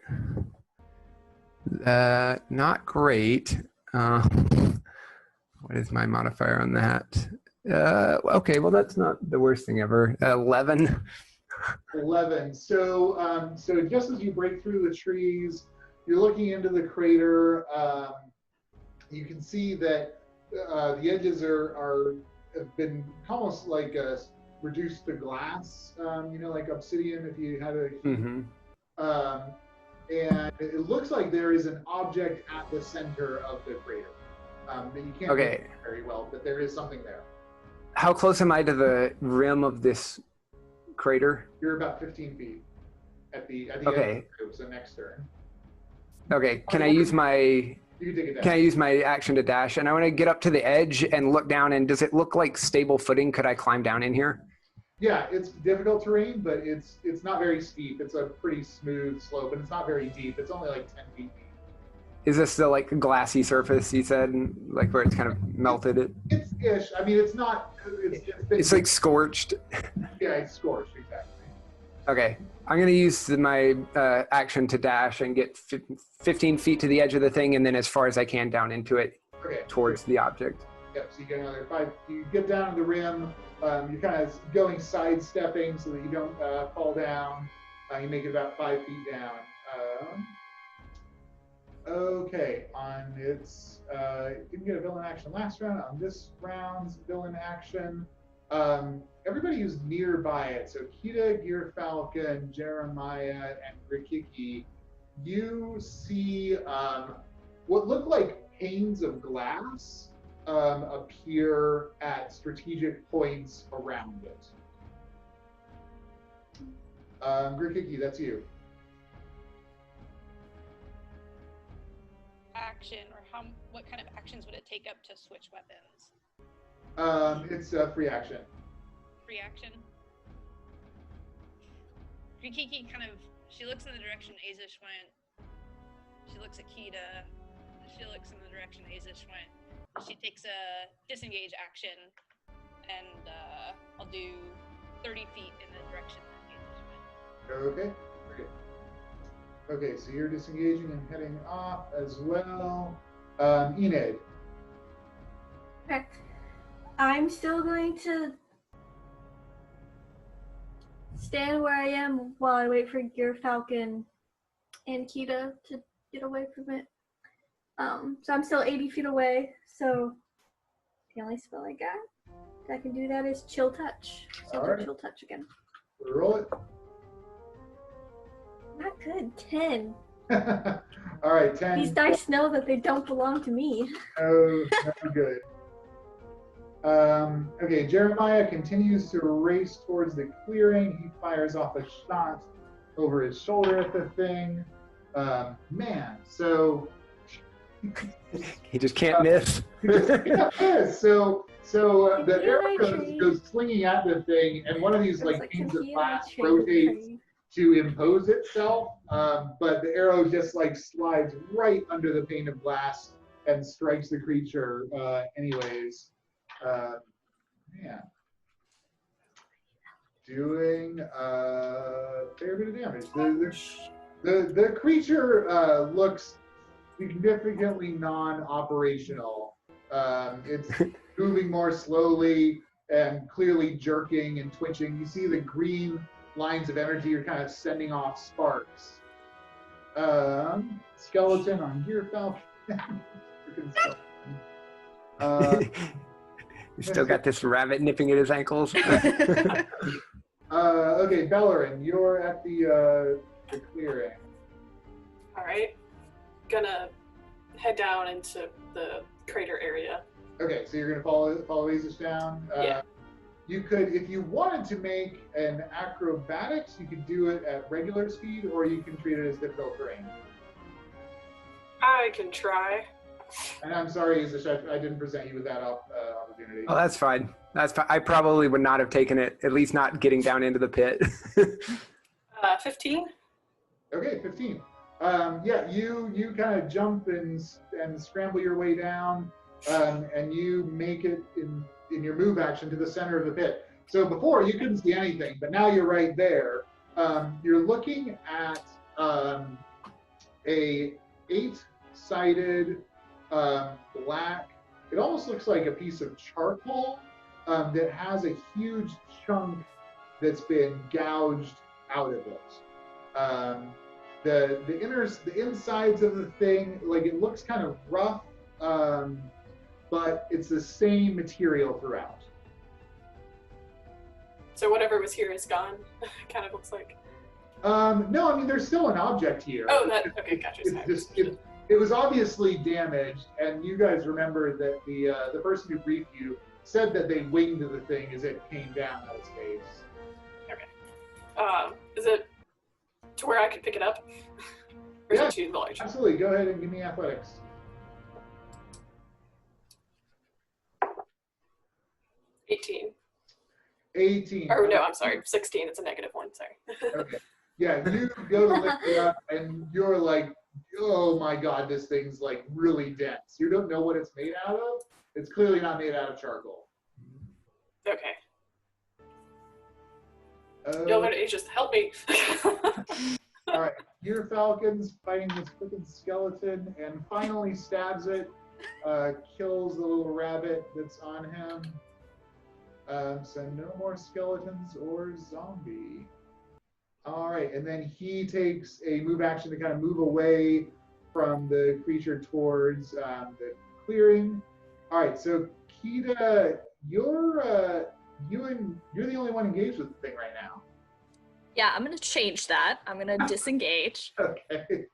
Not great. What is my modifier on that? Okay, well that's not the worst thing ever. 11.
11. So just as you break through the trees, you're looking into the crater. You can see that the edges have been almost like reduced to glass. Like obsidian if you had a.
Mm-hmm.
And it looks like there is an object at the center of the crater. That you can't
Okay.
see very well, but there is something there.
How close am I to the rim of this crater?
You're about 15 feet at the end
Okay.
of the group, so next turn.
Okay, can I use my
You can take it down.
Can I use my action to dash? And I want to get up to the edge and look down. And does it look like stable footing? Could I climb down in here?
Yeah, it's difficult terrain, but it's not very steep. It's a pretty smooth slope, and it's not very deep. It's only like 10 feet deep.
Is this the like glassy surface you said, like where it's kind of melted?
It's ish. I mean, it's not.
It's like scorched.
Yeah, it's scorched exactly.
Okay, I'm gonna use my action to dash and get 15 feet to the edge of the thing, and then as far as I can down into it,
Okay.
towards the object.
Yep. So you get another 5. You get down to the rim. You're kind of going sidestepping so that you don't fall down. You make it about 5 feet down. Okay, on its, didn't get a villain action last round. On this round's villain action, everybody who's nearby it, so Kida, Gyrfalcon, Jeremiah, and Grikiki, you see what look like panes of glass appear at strategic points around it. Grikiki, that's you.
Action, or what kind of actions would it take up to switch weapons?
It's a free action.
Free action. Grikiki she looks in the direction Aezsh went. She looks at Kida. She looks in the direction Aezsh went. She takes a disengage action, and I'll do 30 feet in the direction that Aezsh went.
Okay. Okay, so you're disengaging and heading off as well. Enid.
Okay. I'm still going to stand where I am while I wait for Gyrfalcon and Kida to get away from it. So I'm still 80 feet away, so the only spell I got that can do that is Chill Touch. So I'll do Chill Touch again.
Roll it.
Not good. 10.
All right, 10.
These dice know that they don't belong to me.
Oh, not good. Okay, Jeremiah continues to race towards the clearing. He fires off a shot over his shoulder at the thing. Man, so
He just can't miss.
So the arrow goes slinging at the thing, and one of these like panes of glass rotates to impose itself, but the arrow just like slides right under the pane of glass and strikes the creature anyways. Man. Doing a fair bit of damage. The creature looks significantly non-operational. It's moving more slowly and clearly jerking and twitching. You see the green lines of energy are kind of sending off sparks. Skeleton on Gyrfalcon. Freaking skeleton.
You still got this rabbit nipping at his ankles.
Okay, Belloryn, you're at the clearing.
All right, gonna head down into the crater area.
Okay, so you're gonna follow Aezsh down.
Yeah.
You could, if you wanted to make an acrobatics, you could do it at regular speed, or you can treat it as difficult terrain.
I can try.
And I'm sorry, Aezsh, I didn't present you with that opportunity.
Oh, that's fine. That's fine. I probably would not have taken it, at least not getting down into the pit.
15.
Okay, 15. Yeah, you kind of jump and scramble your way down, and you make it in your move action to the center of the pit. So before you couldn't see anything, but now you're right there. You're looking at a 8-sided black. It almost looks like a piece of charcoal that has a huge chunk that's been gouged out of it. The insides of the thing, like, it looks kind of rough, but it's the same material throughout.
So whatever was here is gone. Kind of looks like.
No, I mean there's still an object here.
Oh, okay, gotcha.
It's just it was obviously damaged, and you guys remember that the person who briefed you said that they winged the thing as it came down out of space.
Okay. Is it to where I could pick it up? Or is it too large?
Absolutely. Go ahead and give me athletics. 18.
Or no, I'm sorry, 16. It's a negative one. Sorry.
Okay. Yeah, you go to lift it up, and you're like, oh my god, this thing's like really dense. You don't know what it's made out of. It's clearly not made out of charcoal.
Okay. You'll have to just help me.
All right, Gyrfalcon's fighting this freaking skeleton and finally stabs it, kills the little rabbit that's on him. So no more skeletons or zombie. All right, and then he takes a move action to kind of move away from the creature towards the clearing. All right, so Kida, you're the only one engaged with the thing right now.
Yeah, I'm gonna change that. I'm gonna disengage.
Okay.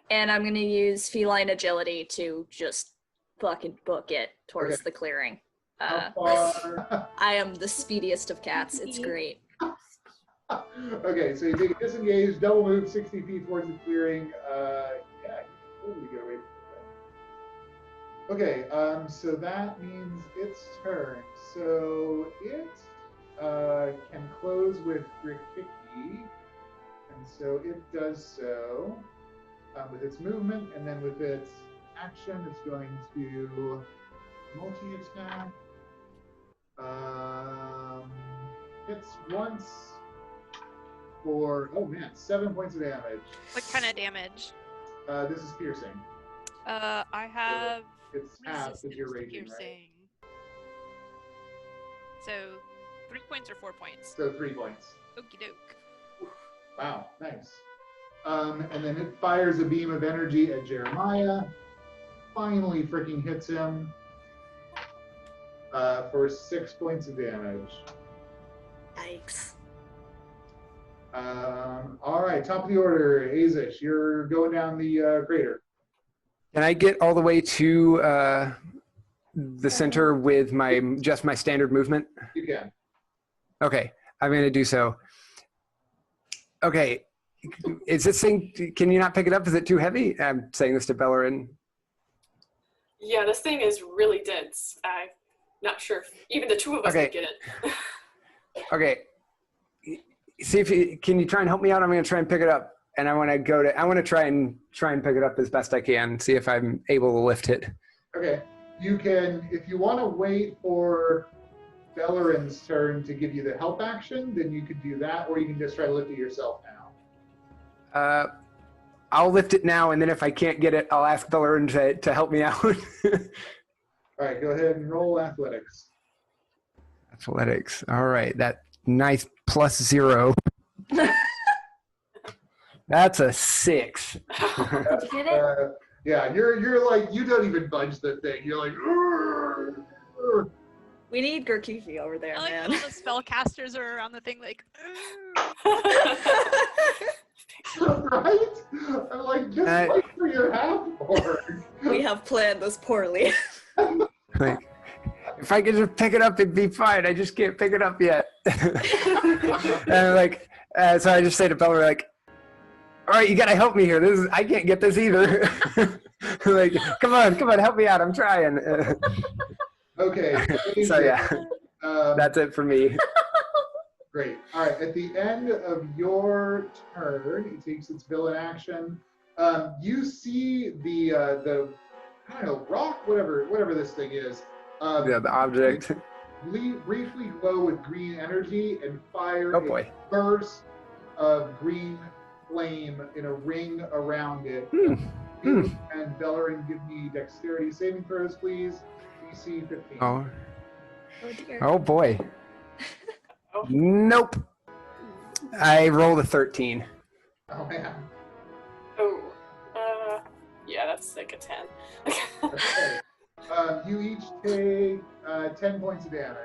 And I'm gonna use feline agility to just fucking book it towards
Okay.
the clearing.
How far?
I am the speediest of cats. It's great.
Okay, so you take a disengage, double move 60 feet towards the clearing. Yeah, you totally get away from that. Okay, so that means its turn. So it can close with Grikiki, and so it does so with its movement, and then with its action, it's going to multi-attack. Hits once for, 7 points of damage.
What kind of damage?
This is piercing.
I have
It's half as
resistance
your
to
raging, right?
piercing. So 3 points or 4 points?
So 3 points.
Okie doke.
Wow, nice. And then it fires a beam of energy at Jeremiah. Finally freaking hits him for 6 points of damage.
Yikes.
All right, top of the order, Aezsh, you're going down the crater.
Can I get all the way to the center with my standard movement?
You can.
Okay, I'm gonna do so. Okay, is this thing? Can you not pick it up? Is it too heavy? I'm saying this to Belloryn.
Yeah, this thing is really dense. I'm not sure if even the two of us
Okay.
can get it.
Okay, see if you can you try and help me out. I'm going to try and pick it up, and I want to try and pick it up as best I can. See if I'm able to lift it.
Okay, you can, if you want to wait for Belloryn's turn to give you the help action, then you could do that, or you can just try to lift it yourself now.
I'll lift it now, and then if I can't get it, I'll ask Belloryn to help me out.
All right, go ahead and roll athletics.
Athletics. All right, that nice +0. That's a 6.
Did you get it?
Yeah, you're like, you don't even budge the thing. You're like, "Urgh."
We need Grikiki over there,
I like
man.
when all the spellcasters are around the thing, like.
Right? I'm like, just wait for your half orc.
We have planned this poorly.
Like, if I could just pick it up, it'd be fine. I just can't pick it up yet. And like, so I just say to Belloryn, like, all right, you gotta help me here. I can't get this either. Like, come on, help me out. I'm trying.
Okay.
So yeah, that's it for me.
Great. All right. At the end of your turn, it takes its villain action. You see the I don't know, rock, whatever this thing is.
Yeah, the object.
Briefly glow with green energy and fire
Oh boy.
a burst of green flame in a ring around it. And Belloryn, give me dexterity saving throws, please. DC 15.
Oh.
Oh dear.
Oh boy. Nope. I rolled a 13.
Oh man.
Oh. Yeah, that's like a 10.
Okay. You each take 10 points of damage.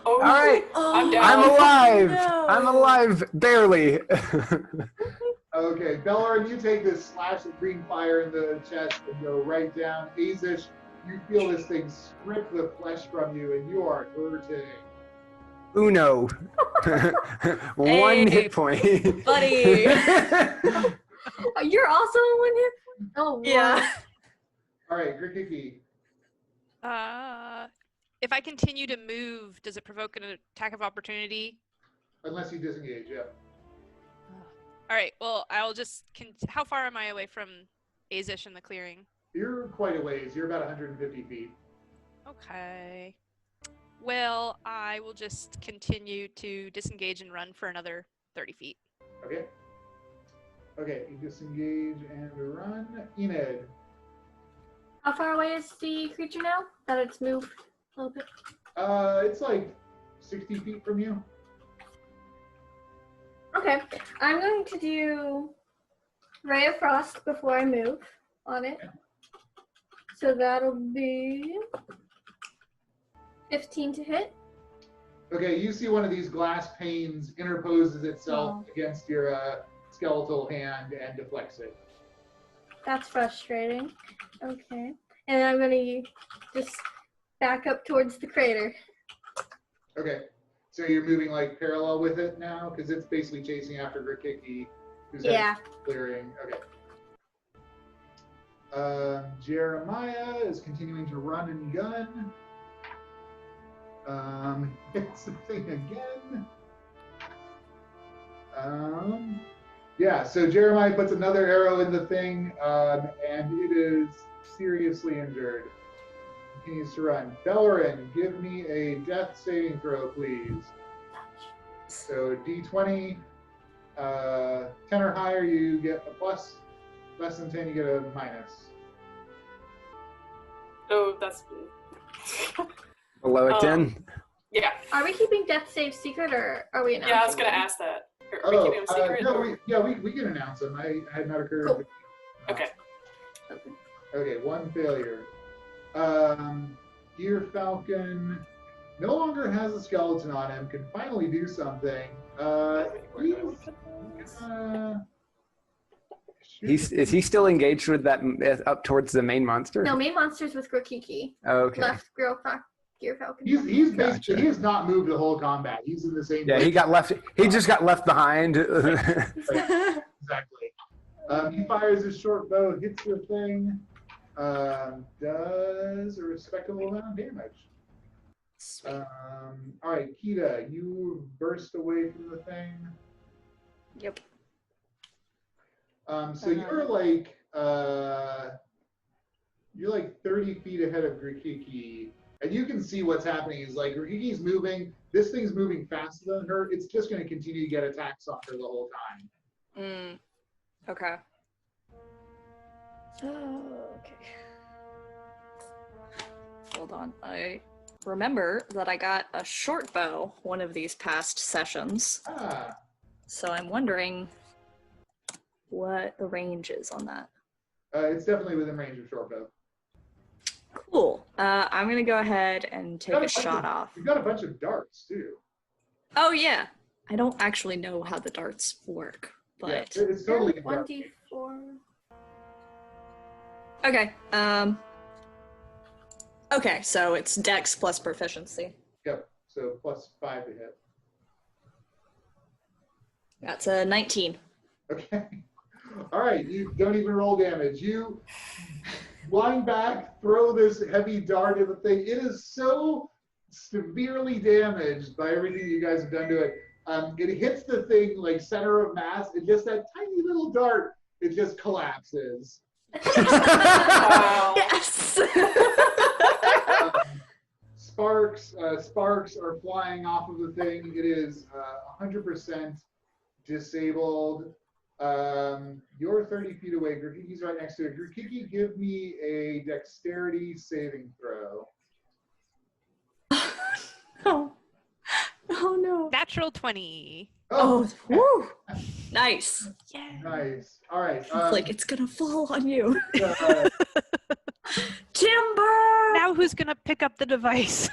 Oh,
All right.
I'm down.
I'm alive.
No.
I'm alive, barely.
Okay, Belloryn, you take this slash of green fire in the chest and go right down. Aezsh, you feel this thing strip the flesh from you, and you are hurting.
Uno. One
Hey,
hit point.
buddy.
You're also one hit. Oh, wow.
Yeah.
All right, Grikiki.
If I continue to move, does it provoke an attack of opportunity?
Unless you disengage, yeah.
All right. Well, I'll just. How far am I away from Aezsh in the clearing?
You're quite a ways. You're about 150 feet.
Okay. Well, I will just continue to disengage and run for another 30 feet.
Okay. Okay, you disengage and run. Enid.
How far away is the creature now that it's moved a little bit?
It's like 60 feet from you.
Okay, I'm going to do Ray of Frost before I move on it. So that'll be 15 to hit.
Okay, you see one of these glass panes interposes itself against your skeletal hand and deflects it.
That's frustrating. Okay. And I'm going to just back up towards the crater.
Okay, so you're moving like parallel with it now? Because it's basically chasing after Grikiki, who's clearing. Okay. Jeremiah is continuing to run and gun. Hits the thing again. Yeah, so Jeremiah puts another arrow in the thing, and it is seriously injured. Continues to run. Belloryn, give me a death saving throw, please. So D20, 10 or higher, you get a plus. Less than 10, you get a minus.
Oh, that's.
Below a 10?
Yeah.
Are we keeping death save secret or are we announcing
Yeah, I was going to
them?
ask that. Are we keeping them secret?
No, we can announce them. I had not occurred.
Cool.
Okay.
Okay, one failure. Gyrfalcon no longer has a skeleton on him, can finally do something.
Is he still engaged with that up towards the main monster?
No, main monster's with Grikiki.
Okay.
Left Gyrfalcon.
He's
Gotcha.
basically, he has not moved the whole combat. He's in the same
Yeah,
place.
he got left. He just got left behind.
Exactly. He fires his short bow, hits the thing, does a respectable amount of damage.
Sweet.
All right, Kida, you burst away from the thing.
Yep.
So you're like 30 feet ahead of Grikiki, and you can see what's happening. Is like Grikiki's moving. This thing's moving faster than her. It's just going to continue to get attacks on her the whole time.
Okay. Okay. Hold on. I remember that I got a short bow one of these past sessions. So I'm wondering what the range is on that.
It's definitely within range of short bow.
Cool. I'm going to go ahead and take a shot off.
You've got a bunch of darts, too.
Oh, yeah. I don't actually know how the darts work, but...
Yeah, it's totally
1d4.
Okay. Okay, so it's Dex plus proficiency.
Yep, so plus 5 to hit.
That's a 19.
Okay. All right, you don't even roll damage. You blind back, throw this heavy dart at the thing. It is so severely damaged by everything you guys have done to it. It hits the thing like center of mass, and just that tiny little dart, it just collapses.
Wow.
Yes!
Sparks are flying off of the thing. It is 100% disabled. You're 30 feet away. Grikiki's right next to it. Grikiki, give me a dexterity saving throw.
Oh. Oh no.
Natural 20.
Oh, woo! Nice.
Yeah.
Nice. All right.
It's like it's gonna fall on you.
Timber! Now who's gonna pick up the device?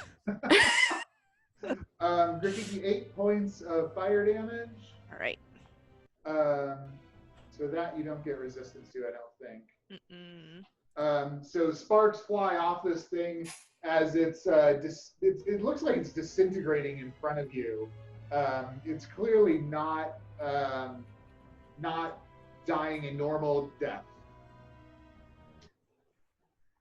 Grikiki, 8 points of fire damage.
All right.
So that you don't get resistance to, I don't think.
Mm-mm.
So sparks fly off this thing as it looks like it's disintegrating in front of you. It's clearly not dying a normal death.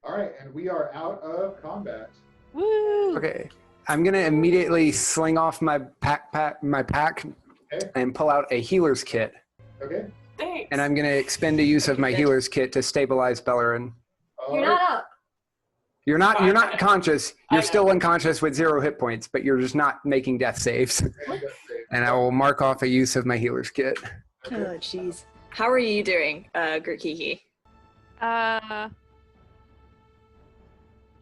All right, and we are out of combat.
Woo!
Okay, I'm gonna immediately sling off my pack,
Okay.
and pull out a healer's kit.
Okay.
Thanks.
And I'm gonna expend a use of my healer's kit to stabilize Belloryn.
You're not up.
You're not conscious. You're still unconscious with 0 hit points, but you're just not making death saves. And I will mark off a use of my healer's kit.
Oh, jeez. How are you doing, Grikiki?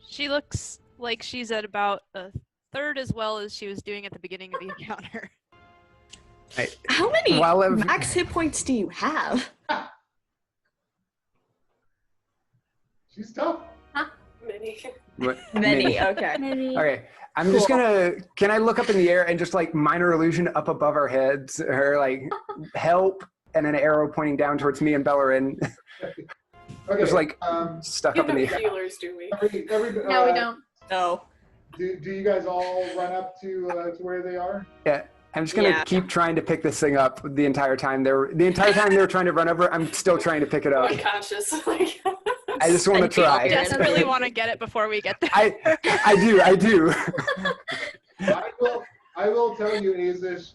She looks like she's at about a third as well as she was doing at the beginning of the encounter.
Right.
How many max hit points do you have?
She's tough.
Many.
Okay.
Maybe.
Okay, I'm just gonna, can I look up in the air and just like minor illusion up above our heads, or like help, and an arrow pointing down towards me and Belloryn.
Okay.
Just like stuck up in the air.
Healers, do we?
No, we don't.
No.
Do you guys all run up to where they are?
Yeah, I'm just gonna keep trying to pick this thing up the entire time they were trying to run over. I'm still trying to pick it up.
Unconscious.
I just want to try.
I desperately want to get it before we get there.
I do.
I will tell you, Aezsh,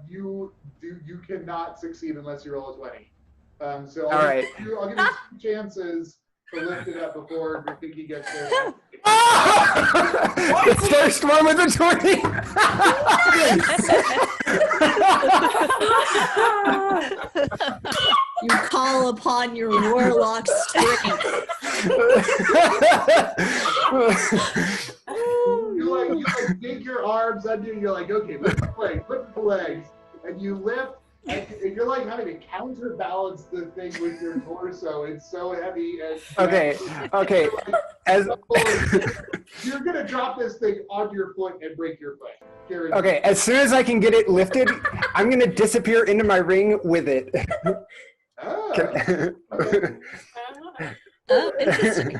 you cannot succeed unless you roll a 20. So I'll give you 2 chances to lift it up before Grikiki gets there.
The first one with a 20.
You call upon your warlock strength.
You dig your arms under. You're like, okay, lift the legs, and you lift. And you're like having to counterbalance the thing with your torso. It's so heavy. And
Okay. As
you're gonna drop this thing onto your foot and break your foot. Guaranteed.
okay, as soon as I can get it lifted, I'm gonna disappear into my ring with it.
Okay.
Oh, interesting.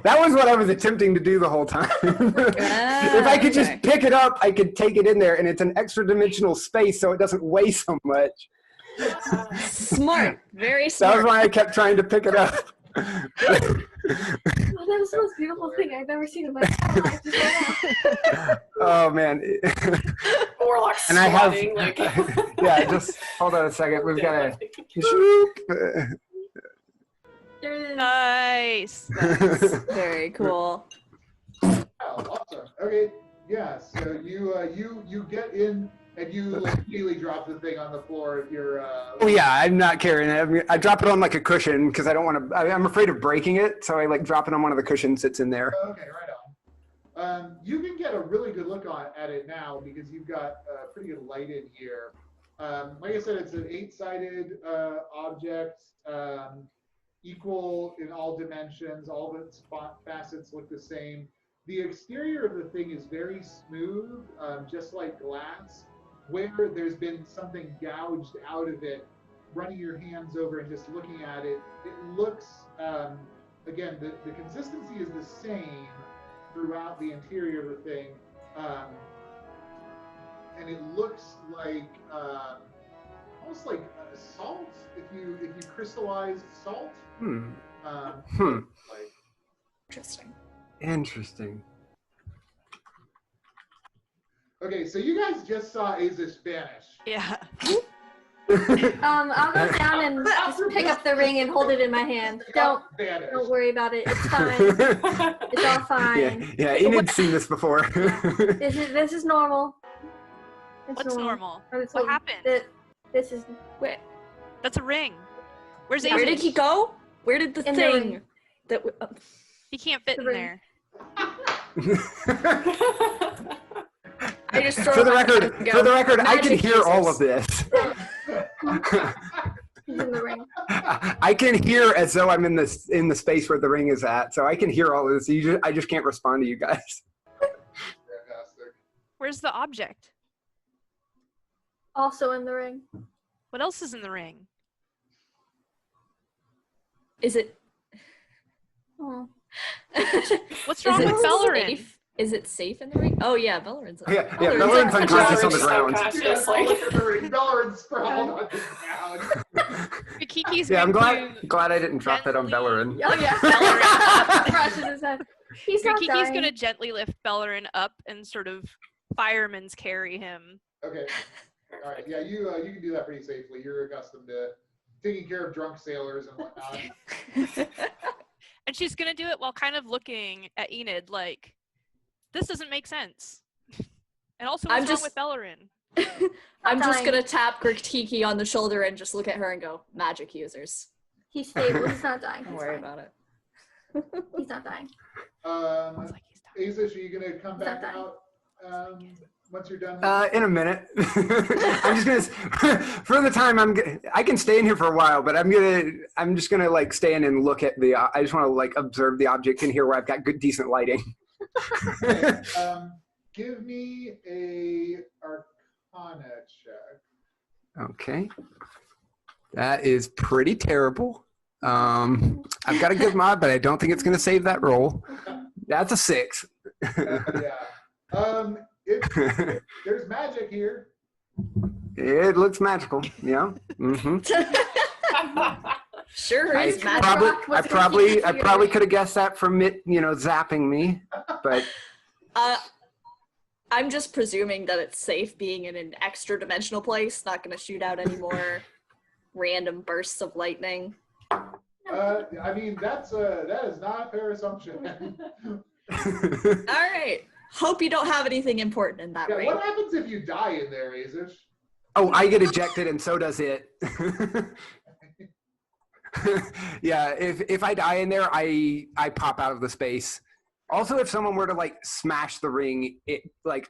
That was what I was attempting to do the whole time. If I could just pick it up, I could take it in there, and it's an extra dimensional space, so it doesn't weigh so much.
Smart. Very
That
smart.
was why I kept trying to pick it up.
that was the most beautiful thing I've ever seen in my entire life. Just right now.
Oh man.
Warlock
And I have,
squatting, like.
yeah, just hold on a second. We've got a.
There it is.
Nice.
Very cool.
Oh, awesome. Okay, yeah. So you get in and you like immediately drop the thing on the floor if you're.
Oh yeah, I'm not carrying it. I drop it on like a cushion because I don't want to. I'm afraid of breaking it, so I like drop it on one of the cushions that's in there.
Okay, right on. You can get a really good look at it now because you've got pretty good light in here. Like I said, it's an 8-sided object, equal in all dimensions. All of its facets look the same. The exterior of the thing is very smooth, just like glass. Where there's been something gouged out of it, running your hands over and just looking at it, it looks, again, the consistency is the same throughout the interior of the thing, and it looks like almost like salt. If you crystallized salt. Like,
Interesting.
okay, so you guys just saw Aezsh vanish.
Yeah.
I'll go down and just pick up the ring and hold it in my hand. Don't worry about it. It's fine. It's all fine.
Yeah, Enid's seen this before.
This is normal. It's
What's normal?
It's
What
normal.
happened?
This is
Wait,
That's a ring. Where's
where did
Aezsh?
he go? Where did the
In the
thing
ring.
that?
He can't fit
The
in
ring.
there.
I just throw
For
it
the
back
record,
and go,
for the record, I can
"Magic
hear all
uses."
of this.
he's in the ring.
I can hear as though I'm in the space where the ring is at, so I can hear all of this. I just can't respond to you guys.
Fantastic.
Where's the object?
Also in the ring.
What else is in the ring?
Is it?
Oh.
What's wrong
Is
with
it
Belloryn?
safe? Is it safe in the ring? Oh yeah, Belloryn's.
Yeah,
Belloryn's
Belloryn's unconscious on the
Belloryn's
ground.
unconscious.
Yeah, look at the ring. Belloryn sprawled on the ground.
Grikiki's
Yeah, I'm
going to
glad I didn't drop that on
gently-
Belloryn.
Oh yeah.
Belloryn.
Crushes his head. He's not
Grikiki's
dying.
going to gently lift Belloryn up and sort of fireman's carry him.
Okay. All right. Yeah, you can do that pretty safely. You're accustomed to taking care of drunk sailors and whatnot.
And she's going to do it while kind of looking at Enid like, this doesn't make sense. And also, what's wrong with Belloryn?
I'm just
Dying.
gonna tap Grikiki on the shoulder and just look at her and go, "Magic users.
He's stable. He's not dying.
Don't
He's
worry
fine.
about it."
He's not dying.
It's like he's dying.
Aezsh, are you gonna come
Is
back
that
out once you're done?
In a minute. I'm just gonna. For the time, I can stay in here for a while, but I'm just gonna like stay in and look at the. I just want to like observe the object in here where I've got good, decent lighting.
Okay, give me a Arcana check.
Okay. That is pretty terrible. I've got a good mod, but I don't think it's going to save that roll. That's a 6.
Yeah. There's magic here.
It looks magical. Yeah. Mm-hmm.
Sure,
I
is magic.
probably could have guessed that from it, zapping me, but
I'm just presuming that it's safe being in an extra dimensional place, not gonna shoot out any more random bursts of lightning.
I mean, that is not a fair assumption.
Alright. Hope you don't have anything important in that
Yeah,
ring.
what happens if you die in there, Aezsh?
oh, I get ejected and so does it. Yeah, if I die in there, I pop out of the space. Also, if someone were to like smash the ring,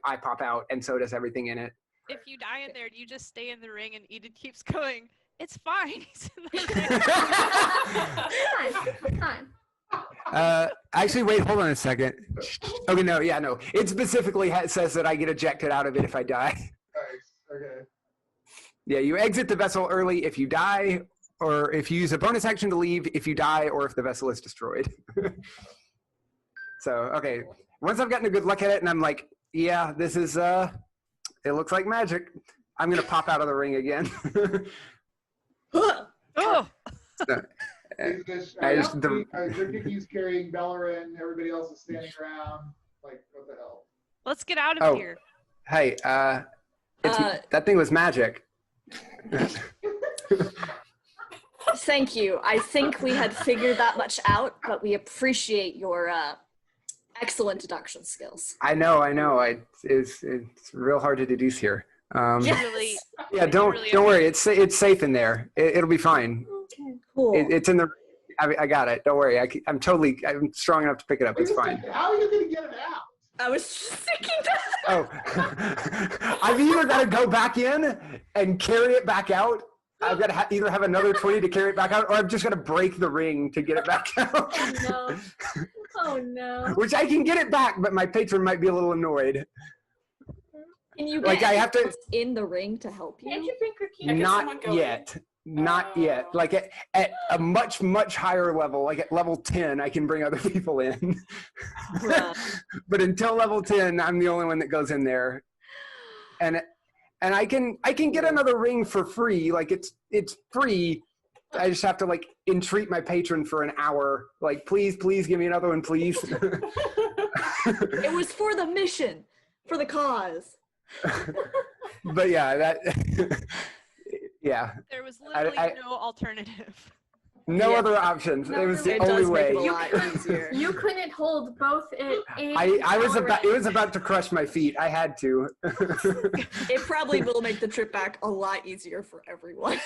I pop out and so does everything in it.
If you die in there, you just stay in the ring and Enid keeps going, it's fine, he's in the ring.
It's fine.
Actually, wait, hold on a second. Okay, no. It specifically says that I get ejected out of it if I die.
Nice. Okay.
Yeah, you exit the vessel early if you die, or if you use a bonus action to leave if you die, or if the vessel is destroyed. So, okay. Once I've gotten a good look at it and I'm like, yeah, this is, it looks like magic, I'm going to pop out of the ring again.
Oh,
Grikiki's carrying Belloryn. Everybody else is standing around. Like, what the hell?
Let's get out of here.
Hey, that thing was magic.
Thank you. I think we had figured that much out, but we appreciate your excellent deduction skills.
I know. It's real hard to deduce here.
Really,
yeah, don't worry. It's safe in there. It'll be fine.
Okay, cool.
It's in the. I got it. Don't worry. I'm strong enough to pick it up. It's fine.
How are you gonna get it out?
I was just thinking that.
Oh, I've either got to go back in and carry it back out. I've got to either have another 20 to carry it back out, or I'm just going to break the ring to get it back out.
Oh, no. Oh, no.
Which I can get it back, but my patron might be a little annoyed.
Can you
Like,
get
I have to
in the ring to help you?
Can't you bring Grikiki?
Not yet. Not yet. Like at a much, much higher level, like at level 10, I can bring other people in. But until level 10, I'm the only one that goes in there. And I can get another ring for free. Like it's free. I just have to like entreat my patron for an hour. Like, please give me another one, please.
It was for the mission, for the cause.
But yeah, yeah.
There was literally no alternative.
No other options. It was the only way.
You couldn't hold both it and
it was about to crush my feet. I had to.
It probably will make the trip back a lot easier for everyone.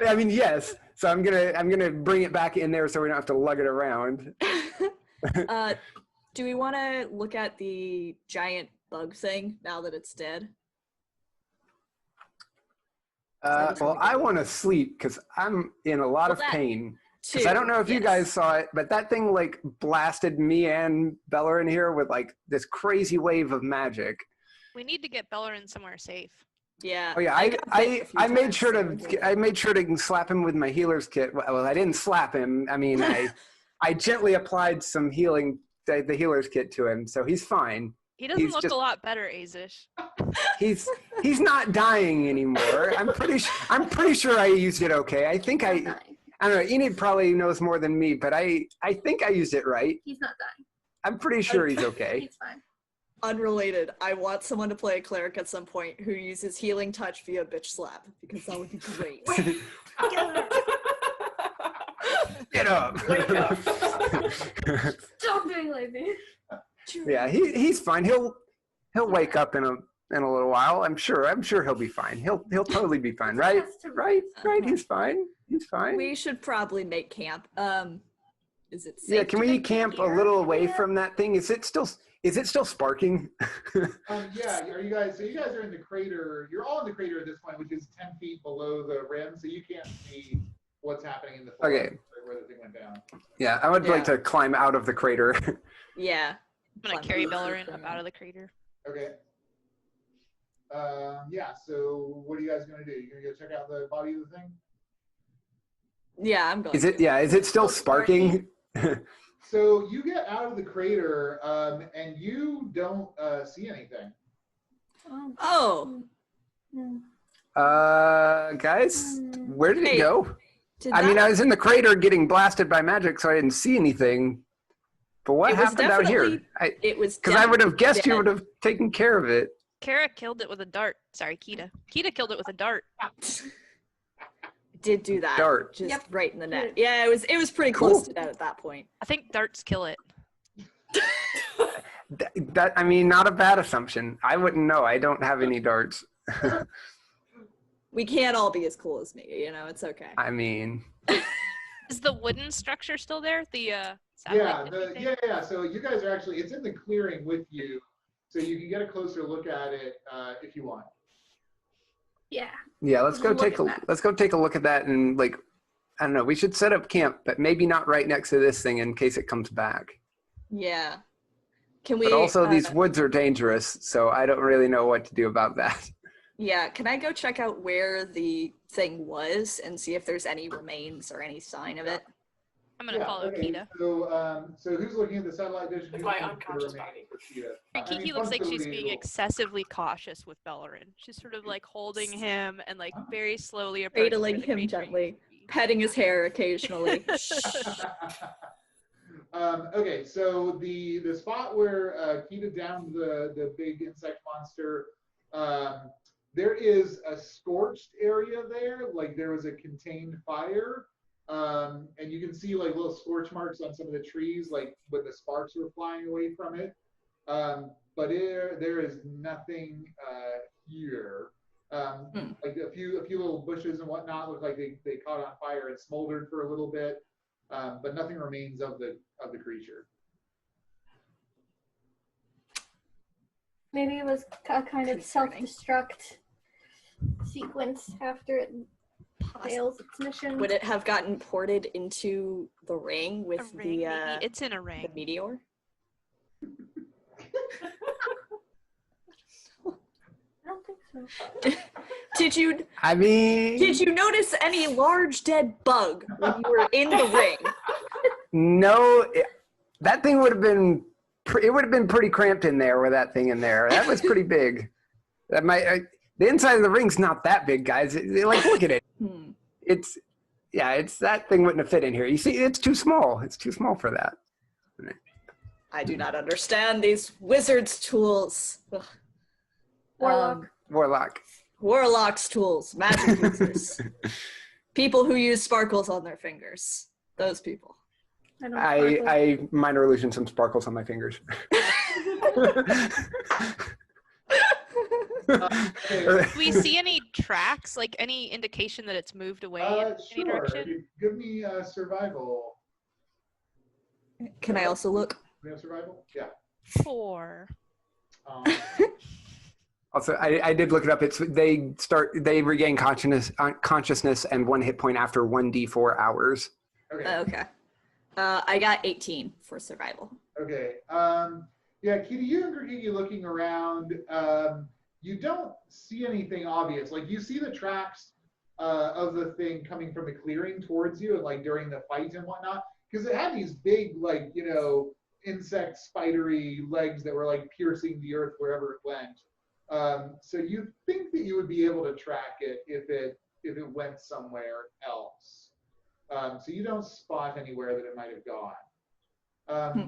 I mean, yes. So I'm gonna bring it back in there so we don't have to lug it around.
Do we want to look at the giant bug thing now that it's dead?
Well, I want to sleep because I'm in a lot of pain. Because I don't know if you guys saw it, but that thing like blasted me and Belloryn here with like this crazy wave of magic.
We need to get Belloryn somewhere safe.
Yeah.
Oh yeah, I made sure to slap him with my healer's kit. Well, I didn't slap him. I mean, I gently applied some the healer's kit to him, so he's fine.
He doesn't look a lot better, Aezsh.
He's not dying anymore. I'm pretty sure I used it okay. I think I don't know. Enid probably knows more than me, but I think I used it right.
He's not dying.
I'm pretty sure he's okay.
He's fine.
Unrelated, I want someone to play a cleric at some point who uses healing touch via bitch slap because that would be great.
Get up.
Wake up.
Stop doing like this.
Yeah, he's fine. He'll wake up in a little while. I'm sure he'll be fine. He'll totally be fine, right? Right. He's fine. He's fine.
We should probably make camp. Is it safe?
Yeah, can we camp a little away from that thing? Is it still sparking?
Yeah. You guys are in the crater. You're all in the crater at this point, which is 10 feet below the rim, so you can't see what's happening in the forest,
okay.
Where the thing went down.
Yeah, I would like to climb out of the crater.
Yeah.
I'm gonna carry Belloryn up out of the crater.
Okay. Yeah, so what are you guys gonna do? You gonna go check out the body of the thing?
Yeah, I'm going.
Is it still sparking?
So you get out of the crater, and you don't see anything.
Oh.
Guys, where did it go?
I
mean, I was in the crater getting blasted by magic, so I didn't see anything. But what happened out here?
It was
because I would have guessed you would have taken care of it.
Kara killed it with a dart. Sorry, Kida. Kida killed it with a dart.
Did do that.
Dart.
Just right in the net. Yeah, it was pretty close to that at that point.
I think darts kill it.
That I mean, not a bad assumption. I wouldn't know. I don't have any darts.
We can't all be as cool as me, it's okay.
I mean,
is the wooden structure still there? The
yeah. So you guys are actually, it's in the clearing with you, so you can get a closer look at it if you want.
Yeah.
Yeah, let's go take a look at that, and like, I don't know, we should set up camp, but maybe not right next to this thing in case it comes back.
Yeah. Can we?
But also, these woods are dangerous, so I don't really know what to do about that.
Yeah, can I go check out where the thing was and see if there's any remains or any sign of it?
I'm gonna follow Kida.
So who's looking at the satellite dish?
With my unconscious body.
Grikiki looks like she's being excessively cautious with Belloryn. She's sort of like holding him and like very slowly approaching
cradling him gently. petting his hair occasionally.
Okay, so the spot where Kida downed the big insect monster, there is a scorched area there, like there was a contained fire, and you can see like little scorch marks on some of the trees, like when the sparks were flying away from it. But there is nothing here. Like a few little bushes and whatnot look like they caught on fire and smoldered for a little bit, but nothing remains of the creature.
Maybe it was a kind of self-destruct sequence after it fails its mission.
Would it have gotten ported into the ring with
maybe it's in a ring.
The meteor?
I don't think so.
Did you notice any large dead bug when you were in the ring?
No, that thing would have been. It would have been pretty cramped in there with that thing in there. That was pretty big. That the inside of the ring's not that big, guys. Like, look at it. It's that thing wouldn't have fit in here. You see, it's too small. It's too small for that.
I do not understand these wizards' tools. Warlock's tools, magic users. People who use sparkles on their fingers. Those people.
I minor illusion some sparkles on my fingers.
Do we see any tracks, like any indication that it's moved away in any direction?
Give me survival.
Can I also look?
We have survival? Yeah.
4.
Also, I did look it up. They regain consciousness and 1 hit point after 1d4 hours.
Okay. I got 18 for survival.
Okay. Yeah, Kida, you and Grikiki looking around, you don't see anything obvious. Like, you see the tracks of the thing coming from the clearing towards you, and like during the fight and whatnot, because it had these big, like, insect spidery legs that were like piercing the earth wherever it went. So you think that you would be able to track it if it went somewhere else. So you don't spot anywhere that it might have gone.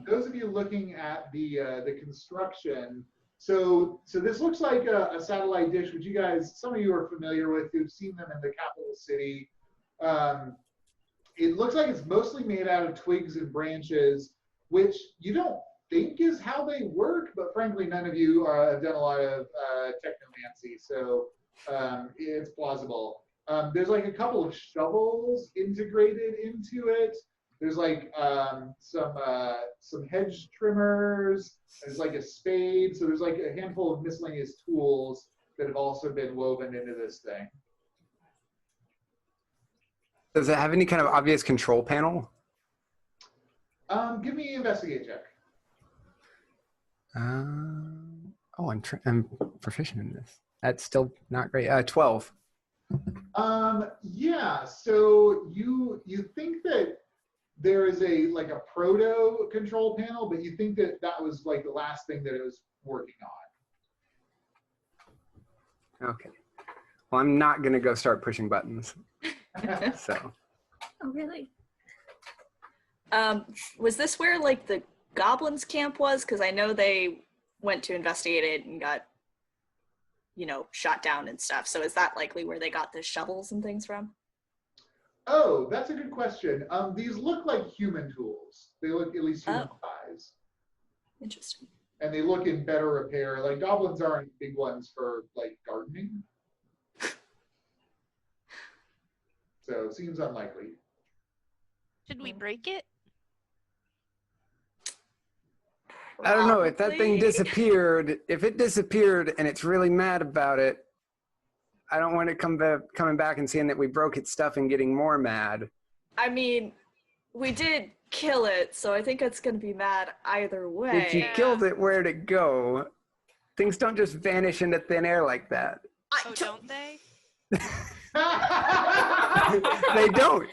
Those of you looking at the construction, so this looks like a satellite dish, which some of you are familiar with, who've seen them in the capital city. It looks like it's mostly made out of twigs and branches, which you don't think is how they work, but frankly, none of you have done a lot of technomancy, so it's plausible. There's like a couple of shovels integrated into it. There's like some hedge trimmers. There's like a spade. So there's like a handful of miscellaneous tools that have also been woven into this thing.
Does it have any kind of obvious control panel?
Give me an investigate check.
I'm proficient in this. That's still not great. 12.
Yeah, so you think that there is a proto control panel, but you think that was like the last thing that it was working on.
Okay. Well, I'm not gonna go start pushing buttons. So.
Oh, really?
Was this where like the goblins camp was? Because I know they went to investigate it and got, shot down and stuff. So is that likely where they got the shovels and things from?
Oh, that's a good question. These look like human tools. They look at least human size.
Interesting.
And they look in better repair. Like, goblins aren't big ones for like gardening. So it seems unlikely.
Should we break it?
I don't know, if that thing disappeared, if it disappeared and it's really mad about it, I don't want it coming back and seeing that we broke its stuff and getting more mad.
I mean, we did kill it, so I think it's going to be mad either way.
If you killed it, where'd it go? Things don't just vanish into thin air like that.
Oh, don't they?
They don't.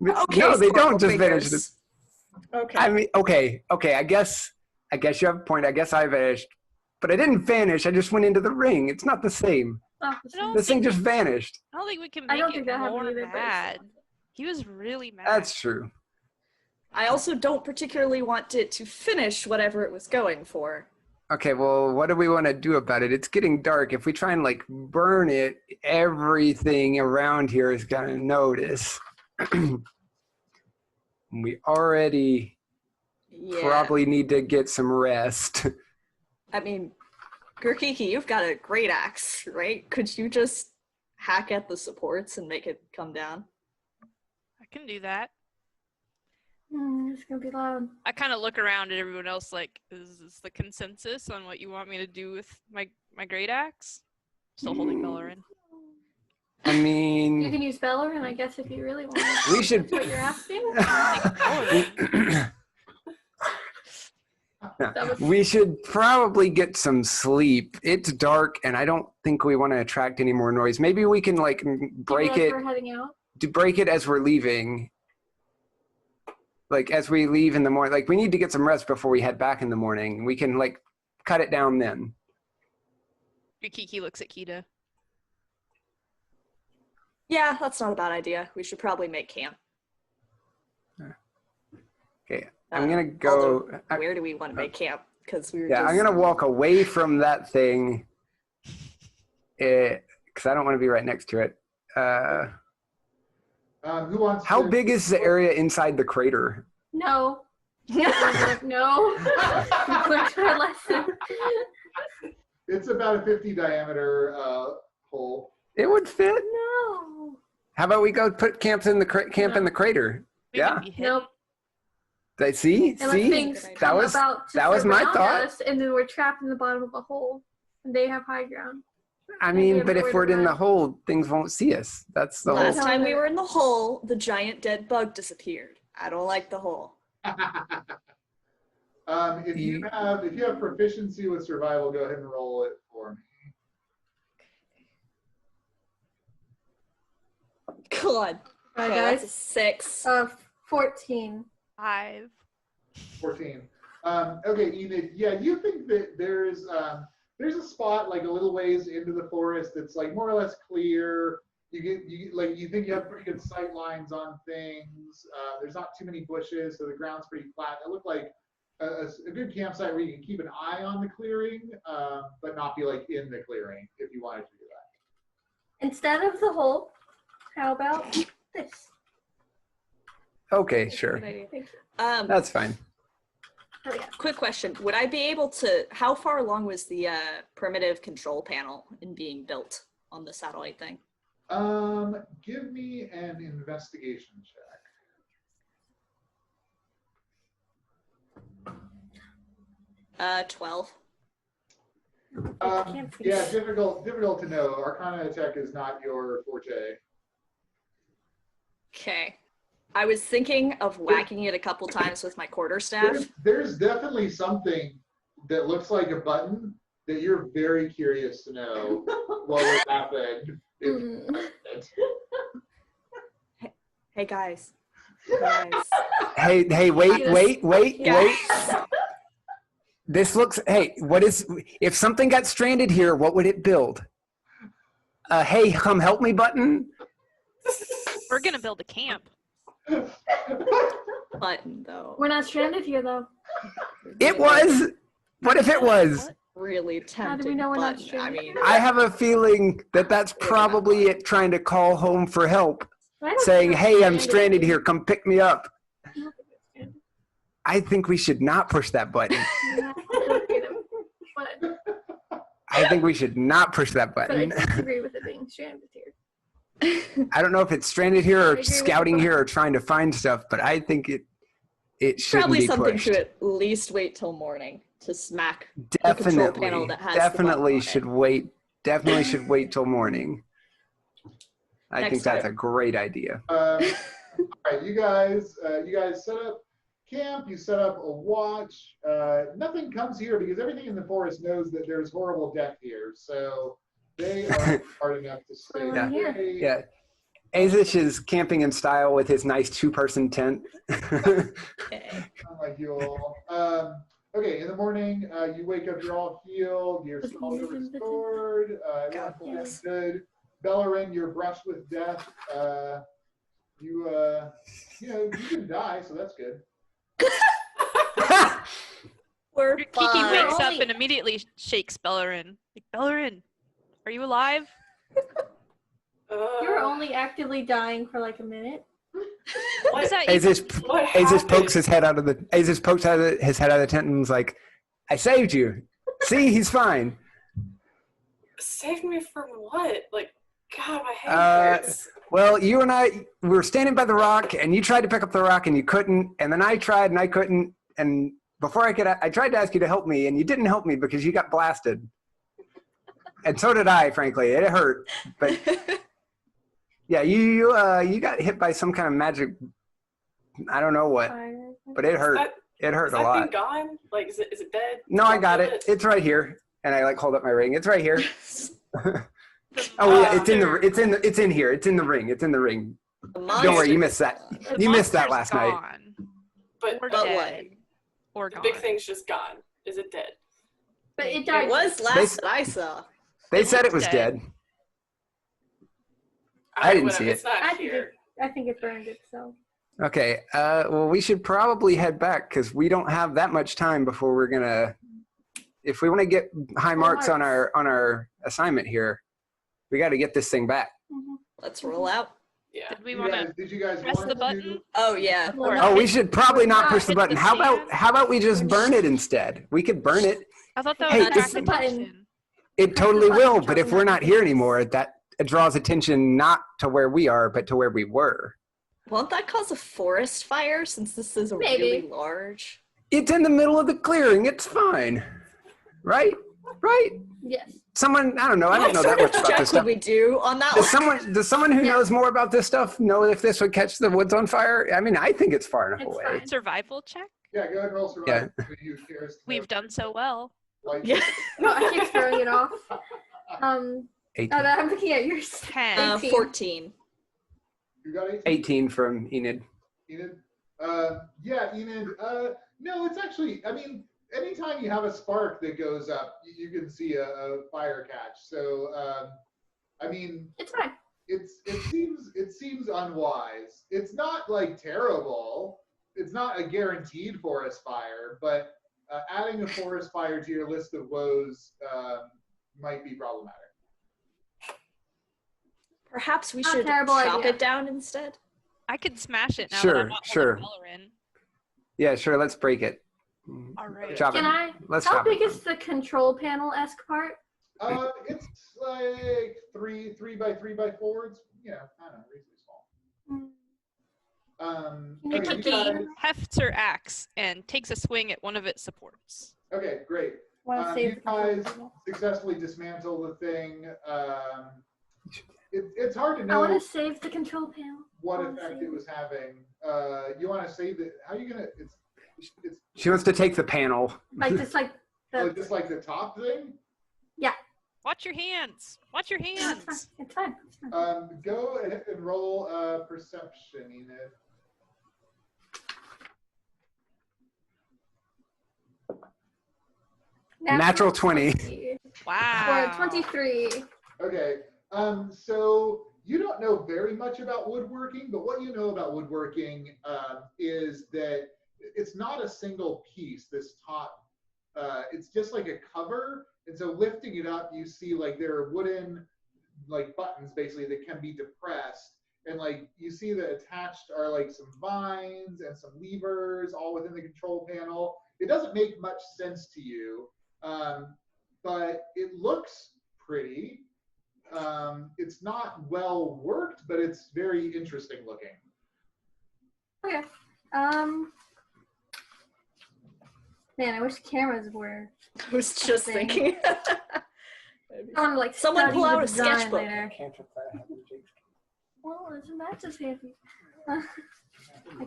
Okay,
no, they don't just
fingers.
vanish.
Okay.
I mean, okay. I guess you have a point. I guess I vanished, but I didn't vanish. I just went into the ring. It's not the same. This thing just vanished.
I don't think we can
I
make
don't
it
think that happened
more
either, but
mad. He was really mad.
That's true.
I also don't particularly want it to finish whatever it was going for.
Okay, well, what do we want to do about it? It's getting dark. If we try and like burn it, everything around here is gonna notice. We already probably need to get some rest.
I mean, Grikiki, you've got a great axe, right? Could you just hack at the supports and make it come down?
I can do that.
It's gonna be loud.
I kind of look around at everyone else like, is this the consensus on what you want me to do with my great axe? Still holding Belloryn.
I mean,
You can use Belloryn, I guess, if you really want.
we should.
That's what you're asking?
We should probably get some sleep. It's dark, and I don't think we want to attract any more noise. Maybe we can like break it.
We're heading out.
To break it as we're leaving. Like as we leave in the morning, like we need to get some rest before we head back in the morning. We can like cut it down then.
Grikiki looks at Kida.
Yeah, that's not a bad idea. We should probably make camp.
Okay, I'm gonna go.
Where do we want to make camp? Because we were.
Yeah, I'm gonna walk away from that thing. Because I don't want to be right next to it.
Who wants?
How big is the area inside the crater?
No. No. We learned our lesson.
It's about a 50 diameter hole.
It would fit.
No.
How about we go put camp in the crater? Yeah.
Nope.
See,
Unless things
that
come
was
about to
that was my
surround
thought.
us, and then we're trapped in the bottom of a hole, and they have high ground.
I mean, but if we're in the hole, things won't see us. That's the
Last
whole.
time we were in the hole, the giant dead bug disappeared. I don't like the hole.
If you have proficiency with survival, go ahead and roll it for me.
God.
Alright,
Okay, that's a
guys.
6.
14.
5.
14. Okay, Enid. Yeah, you think that there's a spot like a little ways into the forest that's like more or less clear. You think you have pretty good sight lines on things. There's not too many bushes, so the ground's pretty flat. It looked like a good campsite where you can keep an eye on the clearing, but not be like in the clearing if you wanted to do that.
Instead of the hole, how about this?
Okay, sure.
Thank you.
That's fine.
Oh, yeah.
Quick question. Would I be able to, how far along was the primitive control panel in being built on the satellite thing?
Give me an investigation check.
12.
Yeah, difficult to know. Arcana attack is not your forte.
Okay. I was thinking of whacking it a couple times with my quarterstaff.
There's definitely something that looks like a button that you're very curious to know what would happen.
Hey guys.
Hey, wait.
Yes.
This looks, if something got stranded here, what would it build? Hey, come help me button?
We're gonna build a camp.
Button though.
We're not stranded here, though.
It was. What if it was?
Really tempting.
How do we know we're not
button.
stranded?
I mean,
I have a feeling that that's probably it trying to call home for help,
I don't
saying,
think
hey,
we're
I'm stranded here, come pick me up.
I don't think we're stranded.
I think we should not push that button.
But
I think we should not push that
I
button.
disagree with it being stranded here.
I don't know if it's stranded here or
agree with
scouting
the
here or trying to find stuff, but I think it shouldn't
probably
be
something
pushed.
to at least wait till morning to smack the control panel that has
Definitely
the
should
button
wait. Definitely should wait till morning. I
Next
think that's
time.
a great idea.
All right, you guys set up camp. You set up a watch. Nothing comes here because everything in the forest knows that there's horrible death here. So they are smart enough to stay
Yeah.
away.
Yeah. Aezsh is camping in style with his nice 2-person tent.
Okay.
Like you all. Okay, in the morning, you wake up, you're all healed, your spells are restored, everyone's good. Belloryn, you're brushed with death. You didn't die, so that's good.
We're
Kiki
fine.
wakes up and immediately shakes Belloryn. Like, Belloryn, are you alive?
You're only actively dying for like a minute.
What does that even
Aezsh pokes his head out of the his head out of the tent and was like, "I saved you. See, he's fine."
Saved me from what? Like, God, my head hurts.
Well, you and I were standing by the rock, and you tried to pick up the rock, and you couldn't. And then I tried, and I couldn't. And before I could, I tried to ask you to help me, and you didn't help me because you got blasted. And so did I, frankly. It hurt, but yeah, you got hit by some kind of magic. I don't know what, but it hurt. It hurt a lot.
Is that thing gone? Like, is it dead?
No, I got it. It's right here, and I like hold up my ring. It's right here. Oh yeah, it's in here. It's in the ring. It's in the ring. Don't worry, you missed that. You missed that last night.
But
dead. Or
the
gone.
big thing's just gone. Is it dead?
But it died.
It was last that I saw.
They said it was dead. I didn't see it.
It's not here.
I think it burned itself.
Okay. Well, we should probably head back because we don't have that much time before we're gonna. If we want to get high marks on our assignment here, we got to get this thing back.
Let's roll out.
Yeah.
Did we want to press the button?
Oh yeah.
Oh, we should probably not push the button. How about we just burn it instead? We could burn it.
I thought that
Hey,
would
it's-
attract attention.
It totally will, but if we're not here anymore, that draws attention not to where we are, but to where we were.
Won't that cause a forest fire since this is really large?
It's in the middle of the clearing. It's fine. Right? Right?
Yes.
Someone, I don't know. I don't know that much about this stuff.
What we do on that
Does someone who knows more about this stuff know if this would catch the woods on fire? I mean, I think it's far enough away.
Fine.
Survival check?
Yeah, go ahead and roll survival. Yeah.
We've done so well.
Yeah.
No, I keep throwing it off.
18.
Oh, I'm looking at yours.
10.
14.
You got 18?
18 from Enid.
Enid? Yeah, Enid. No, it's actually, I mean, anytime you have a spark that goes up, you can see a fire catch. So, I mean,
It's fine.
it seems unwise. It's not like terrible. It's not a guaranteed forest fire, but adding a forest fire to your list of woes might be problematic.
Perhaps we
Not a
should
terrible
chop
idea.
it down instead.
I could smash it now
Sure,
that I'm not
sure.
Belloryn.
Yeah, sure. Let's break it.
All right.
Chop
Can
it.
I?
Let's
How
chop
big
it.
is the control panel-esque part?
It's like three by 3 by 4s. Yeah, I don't know, reasonably small. Okay, you guys,
Grikiki hefts her axe and takes a swing at one of its supports.
okay, great.
Want to save
You
the control
guys
panel?
successfully dismantle the thing. It's hard to
I
know
want to save the control panel.
what
I wanna
effect
save
it was having. You want to save it? How are you gonna? It's
She wants to take the panel.
Like just like the.
just like the top thing.
Watch your hands. Watch your
No,
hands.
it's fine. It's fine.
Go ahead and roll perception, Enid.
Natural 20.
Wow.
Or 23.
Okay. So you don't know very much about woodworking, but what you know about woodworking is that it's not a single piece. This top, it's just like a cover. And so lifting it up, you see like there are wooden like buttons basically that can be depressed. And like you see that attached are like some vines and some levers all within the control panel. It doesn't make much sense to you, but it looks pretty. It's not well worked, but it's very interesting looking.
Okay. Man, I wish cameras were.
I was just
Thing.
thinking.
On like
Someone
study
pull
the
out a
design
sketchbook.
later. Well, isn't that just handy? I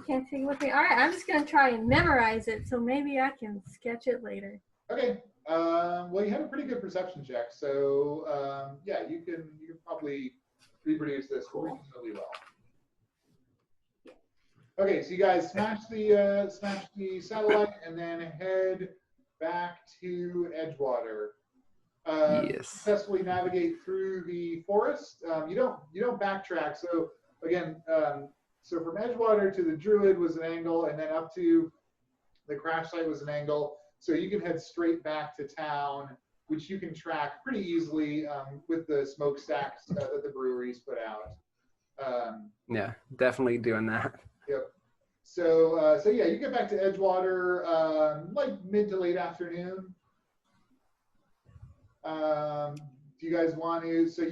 can't take it with me. All right, I'm just gonna try and memorize it, so maybe I can sketch it later.
Okay. Well, you had a pretty good perception check, so yeah, you can probably reproduce this reasonably well. Okay, so you guys smash the satellite and then head back to Edgewater.
Yes.
Successfully navigate through the forest. You don't backtrack. So again, so from Edgewater to the Druid was an angle, and then up to the crash site was an angle. So you can head straight back to town, which you can track pretty easily with the smokestacks that the breweries put out.
Yeah, definitely doing that.
Yep. So yeah, you get back to Edgewater like mid to late afternoon. Do you guys want to? So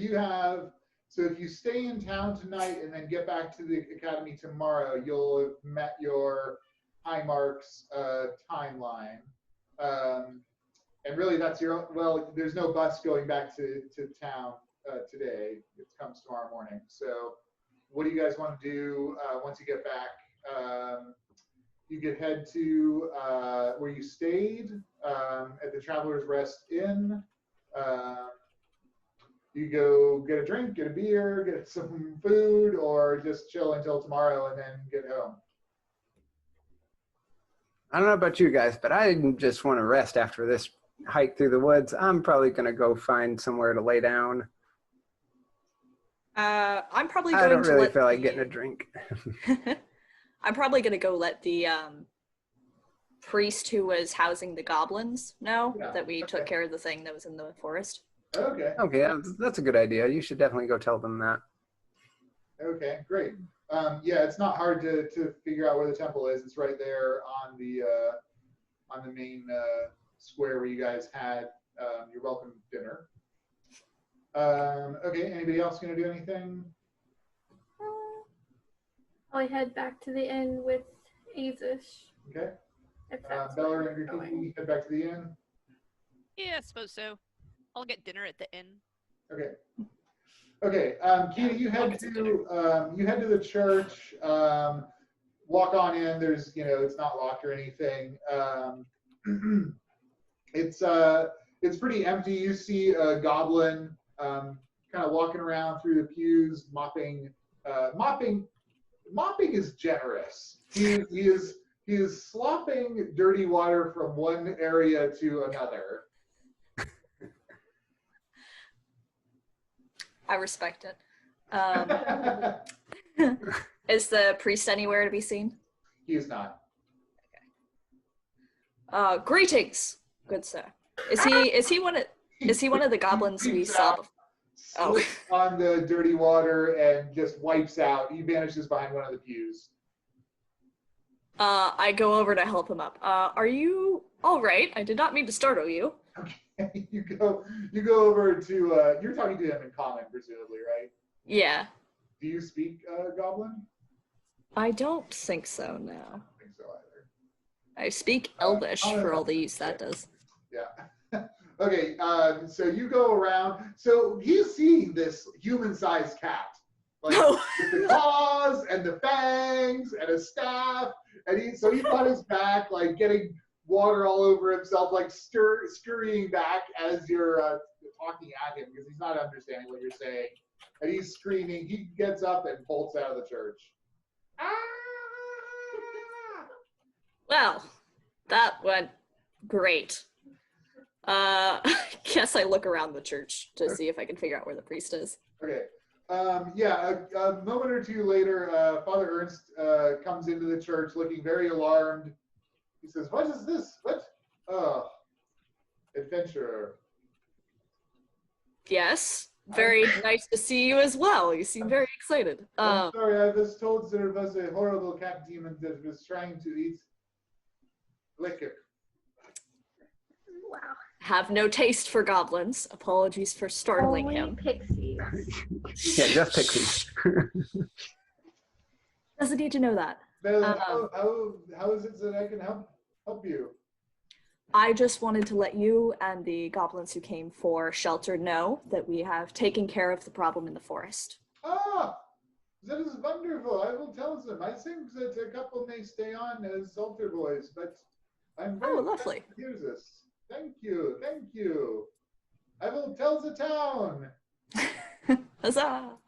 if you stay in town tonight and then get back to the academy tomorrow, you'll have met your high marks timeline. And really, that's there's no bus going back to town today. It comes tomorrow morning. So what do you guys want to do once you get back? You could head to where you stayed at the Traveler's Rest Inn. You go get a drink, get a beer, get some food, or just chill until tomorrow and then get home.
I don't know about you guys, but I just want to rest after this hike through the woods. I'm probably going to go find somewhere to lay down.
I'm probably going to
I don't really feel like getting a drink.
I'm probably going to go let the priest who was housing the goblins know that we took care of the thing that was in the forest.
Okay.
Okay, that's a good idea. You should definitely go tell them that.
Okay, great. Yeah, it's not hard to figure out where the temple is. It's right there on the main square where you guys had your welcome dinner. Okay, anybody else going to do anything?
I'll head back to the inn with Aezsh.
Okay.
Belloryn
Belloryn and Grikiki head back to the inn.
Yeah, I suppose so. I'll get dinner at the inn.
Okay. Okay. Kida, you head to the church. Walk on in. There's it's not locked or anything. It's pretty empty. You see a goblin kind of walking around through the pews, mopping. Mopping is generous. He is slopping dirty water from one area to another.
I respect it. Is the priest anywhere to be seen?
He is not.
Okay. Greetings, good sir. Is he one of the goblins we saw before? Oh.
On the dirty water and just wipes out. He vanishes behind one of the pews.
I go over to help him up. Are you all right? I did not mean to startle you.
Okay, you go over to. You're talking to him in common, presumably, right?
Yeah.
Do you speak Goblin?
I don't think so. No.
I don't think so either.
I speak Elvish for all the use that does.
Yeah. Okay. So you go around. So he's seeing this human-sized cat, like with the claws and the fangs and a staff, and he's on his back, like getting water all over himself, like scurrying back as you're talking at him because he's not understanding what you're saying, and he's screaming. He gets up and bolts out of the church. Ah!
Well, that went great. Guess I look around the church to see if I can figure out where the priest is.
Okay. Yeah, a moment or two later, Father Ernst comes into the church looking very alarmed. He says, "What is this? What? Oh, adventurer."
Yes. Very nice to see you as well. You seem very excited.
I'm sorry, I was told there was a horrible cat demon that was trying to eat liquor.
Wow.
Have no taste for goblins. Apologies for startling
Only
him.
pixies.
Yeah, just pixies.
Doesn't need to know that.
How is it that I can help you?
I just wanted to let you and the goblins who came for shelter know that we have taken care of the problem in the forest.
Ah, that is wonderful. I will tell them. I think that a couple may stay on as altar boys, but I'm very
lovely.
glad to hear this. Thank you. Thank you. I will tell the town.
Huzzah!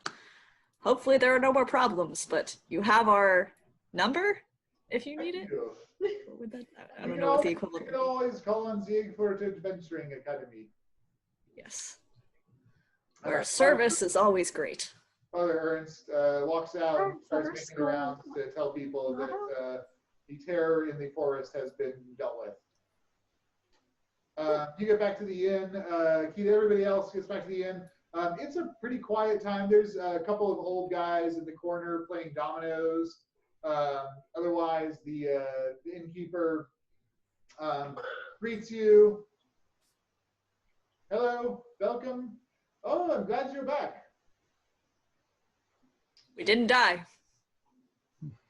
Hopefully there are no more problems, but you have our number if you need it. What would that? I don't know what the equivalent
You
would
can
be.
always call on Siegfried Adventuring Academy.
Yes. Our service is always great.
Father Ernst walks out and starts making around to tell people that the terror in the forest has been dealt with. You get back to the inn. Kida, everybody else gets back to the inn. It's a pretty quiet time. There's a couple of old guys in the corner playing dominoes. Otherwise, the innkeeper greets you. Hello, welcome. Oh, I'm glad you're back.
We didn't die.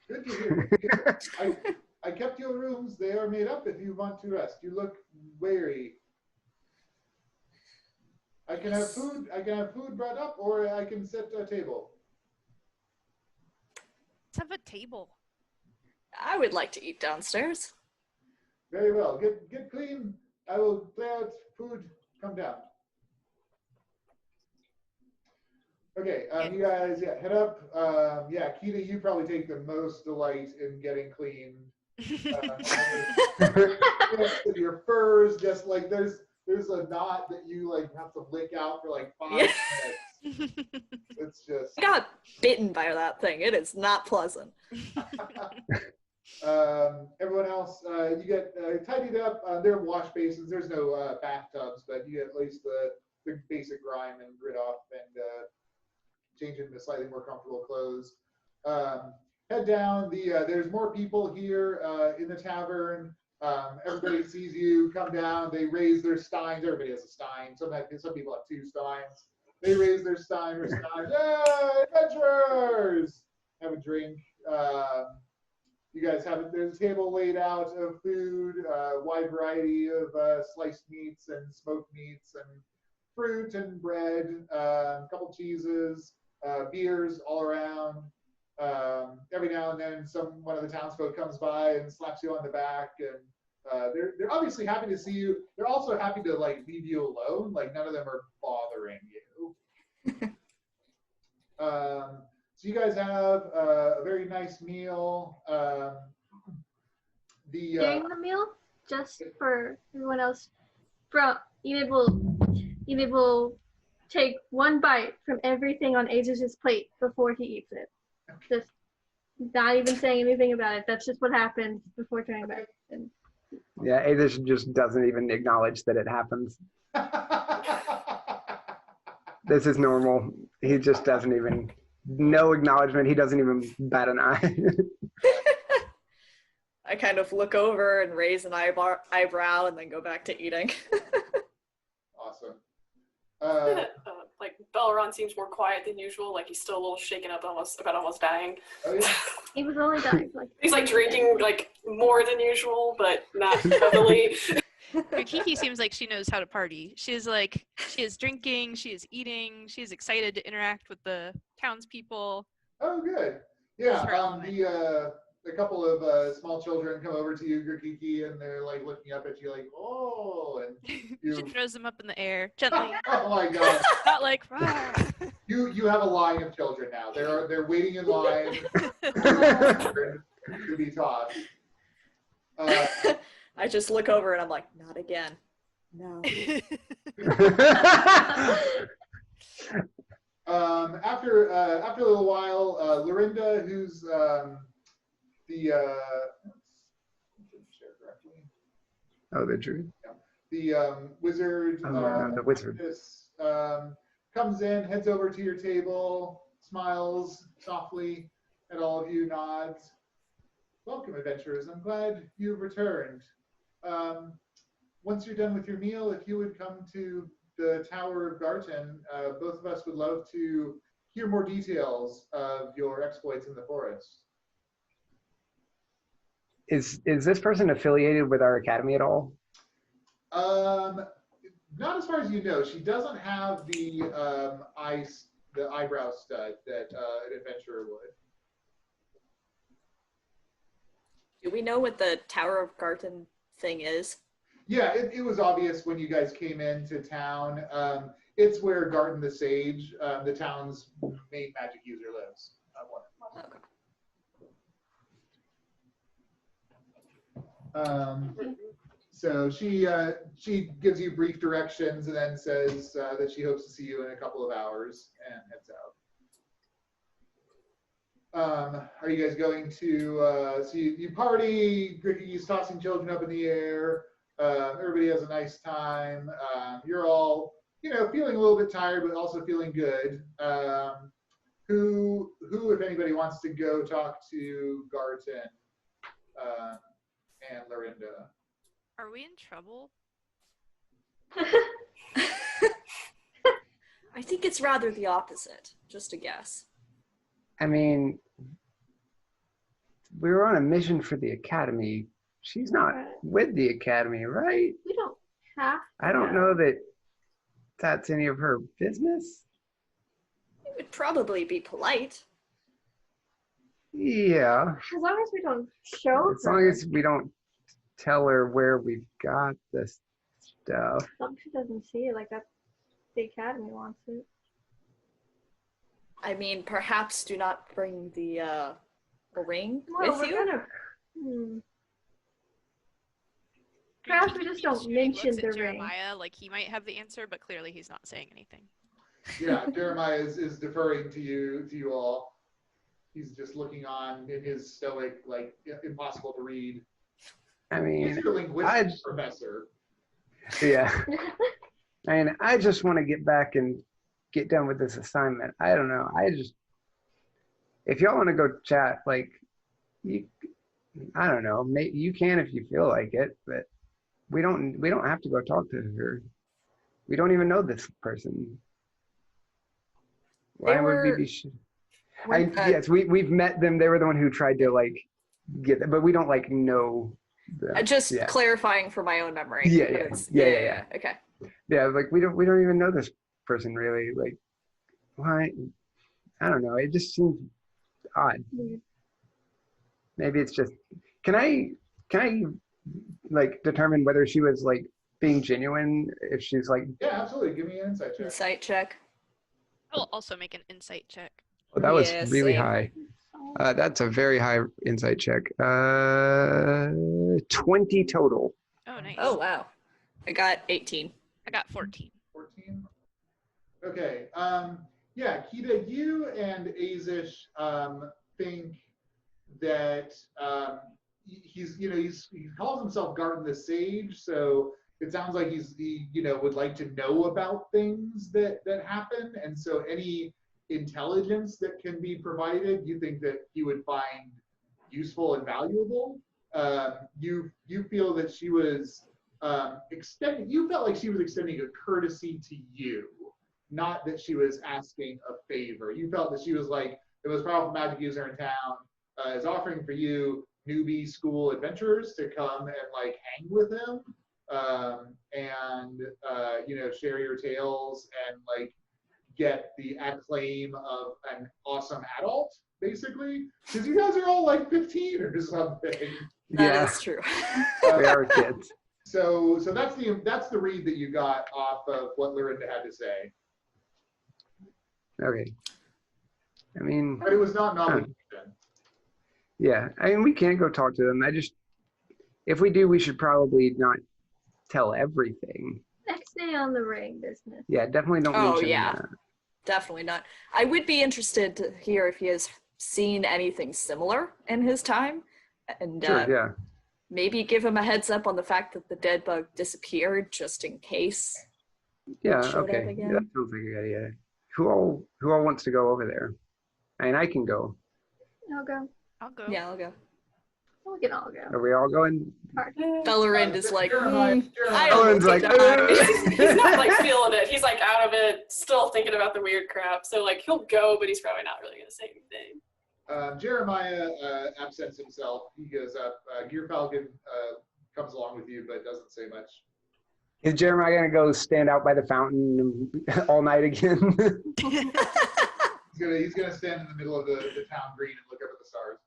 Good to hear. I kept your rooms. They are made up if you want to rest. You look weary. I can have food. I can have food brought up, or I can set a table.
Let's have a table.
I would like to eat downstairs.
Very well. Get clean. I will play out food. Come down. Okay, you guys, head up. Kida, you probably take the most delight in getting clean. Your furs, just like there's a knot that you like have to lick out for like 5 minutes. It's just.
I got bitten by that thing. It is not pleasant.
Everyone else, you get tidied up. There are wash basins. There's no bathtubs, but you get at least the basic grime and grit off and change into slightly more comfortable clothes. Head down. There's more people here in the tavern. Everybody sees you come down. They raise their steins. Everybody has a stein. Some people have 2 steins. They raise their stein or steins. Hey, adventurers! Have a drink. You guys there's a table laid out of food, wide variety of sliced meats and smoked meats and fruit and bread, a couple cheeses, beers all around. Every now and then one of the townsfolk comes by and slaps you on the back, and they're obviously happy to see you. They're also happy to like leave you alone. Like none of them are bothering you. So you guys have a very nice meal.
During the meal, just for everyone else, Enid will take 1 bite from everything on Aezsh's plate before he eats it. Just not even saying anything about it. That's just what happens before turning back. And
yeah, Aezsh just doesn't even acknowledge that it happens. This is normal. He just doesn't even, no acknowledgement. He doesn't even bat an eye.
I kind of look over and raise an eyebrow and then go back to eating.
Awesome.
Like Belloryn seems more quiet than usual. Like he's still a little shaken up, almost dying.
Oh, yeah.
he was only dying.
He's like drinking like more than usual, but not heavily.
Grikiki seems like she knows how to party. She is drinking, she is eating, she is excited to interact with the townspeople.
Oh, good. Yeah, a couple of small children come over to you, Grikiki, and they're like looking up at you like, oh, and
She throws them up in the air gently.
Oh my god!
Not like rah.
You have a line of children now. They're waiting in line to be taught.
I just look over and I'm like, not again. No.
After a little while, Lorinda, who's
the druid.
The wizard.
The wizard.
Comes in, heads over to your table, smiles softly at all of you, nods. Welcome, adventurers. I'm glad you've returned. Once you're done with your meal, if you would come to the Tower of Garten, both of us would love to hear more details of your exploits in the forest.
Is this person affiliated with our academy at all?
Not as far as you know. She doesn't have the eyebrow stud that an adventurer would.
Do we know what the Tower of Garten thing is?
Yeah, it was obvious when you guys came into town. It's where Garten the Sage, the town's main magic user, lives.
Okay.
So she gives you brief directions and then says that she hopes to see you in a couple of hours and heads out. Are you guys going to, so you party, Grikiki's tossing children up in the air, everybody has a nice time, you're all, feeling a little bit tired, but also feeling good. Who, if anybody, wants to go talk to Garton and Lorinda?
Are we in trouble?
I think it's rather the opposite. Just a guess.
I mean, we were on a mission for the Academy. She's not with the Academy, right?
We don't have to.
I don't know that that's any of her business.
It would probably be polite.
Yeah.
As long as we don't show
As long as we don't tell her where we've got this stuff.
She doesn't see it like that. The Academy wants it.
I mean, perhaps do not bring the ring
Well,
with you.
Perhaps we just don't mention
looks at
the ring.
Jeremiah like he might have the answer, but clearly he's not saying anything.
Yeah, Jeremiah is deferring to you all. He's just looking on in his stoic, like, impossible to read.
I mean,
He's your linguistics professor.
Yeah. I mean, I just want to get back and get done with this assignment. I don't know. If y'all want to go chat, like, I don't know. You can if you feel like it, but we don't have to go talk to her. We don't even know this person. Why would we be? Yes, we've met them. They were the one who tried to like get them, but we don't like know them.
Just clarifying for my own memory.
Yeah.
Okay.
Yeah, like we don't even know this person really. Like, why? I don't know. It just seems odd. Maybe it's just. Can I like determine whether she was like being genuine? If she's like.
Yeah, absolutely. Give me an insight check.
Insight check.
I'll also make an insight check.
Oh, that was really
same.
high. That's a very high insight check. 20 total.
Oh, nice.
Oh, wow. I got 18.
I got 14.
14. Okay. Yeah, Kida, you and Aezsh think that he calls himself Garton the Sage, so it sounds like he would like to know about things that happen, and so any intelligence that can be provided, you think that he would find useful and valuable. You feel that she was you felt like she was extending a courtesy to you, not that she was asking a favor. You felt that she was like the most powerful magic user in town, is offering for you newbie school adventurers to come and like hang with him, and share your tales and like get the acclaim of an awesome adult, basically, because you guys are all like 15 or something.
That is true.
We are kids.
So that's the read that you got off of what Lorinda had to say.
Okay. I mean.
But it was not an obligation.
Yeah, I mean, we can't go talk to them. If we do, we should probably not tell everything.
Let's stay on the ring business.
Yeah, definitely don't mention that.
Definitely not. I would be interested to hear if he has seen anything similar in his time, and maybe give him a heads up on the fact that the dead bug disappeared, just in case.
Yeah,
it showed
okay.
up again.
Yeah, that sounds like a good idea. Who all wants to go over there? I mean, I can go.
I'll go.
I'll go.
Yeah, I'll go.
We can all go.
Are we all going?
Belloryn is like,
Belloryn's like,
he's not like feeling it. He's like out of it, still thinking about the weird crap. So like he'll go, but he's probably not really gonna say anything.
Jeremiah absents himself. He goes up. Gyrfalcon comes along with you, but doesn't say much.
Is Jeremiah gonna go stand out by the fountain all night again?
He's gonna stand in the middle of the town green and look up at the stars.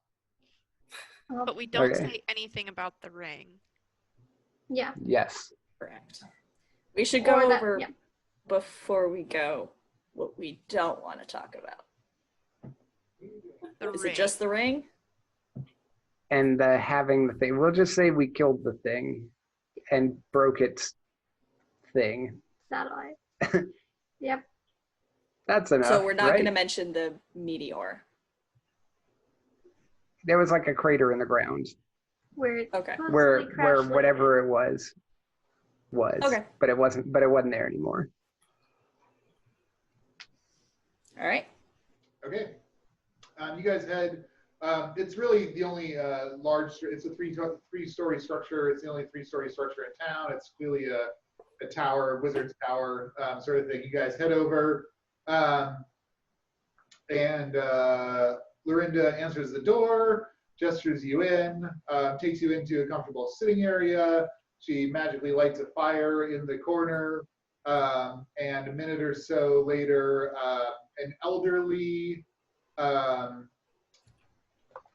But we don't say anything about the ring.
Yeah.
Yes.
Correct. We should go over before we go what we don't want to talk about.
The
Is
ring.
it just the ring?
and having the thing. We'll just say we killed the thing and broke its thing.
Satellite. Yep.
That's enough.
So we're not
right?
going to mention the meteor.
There was like a crater in the ground
Where it
Okay.
where
possibly crashed
whatever it was.
Okay.
But it wasn't there anymore.
All right.
Okay. You guys head. It's really the only large. It's a three-story structure. It's the only three-story structure in town. It's clearly a tower, wizard's tower sort of thing. You guys head over, and Lorinda answers the door, gestures you in, takes you into a comfortable sitting area. She magically lights a fire in the corner, and a minute or so later, an elderly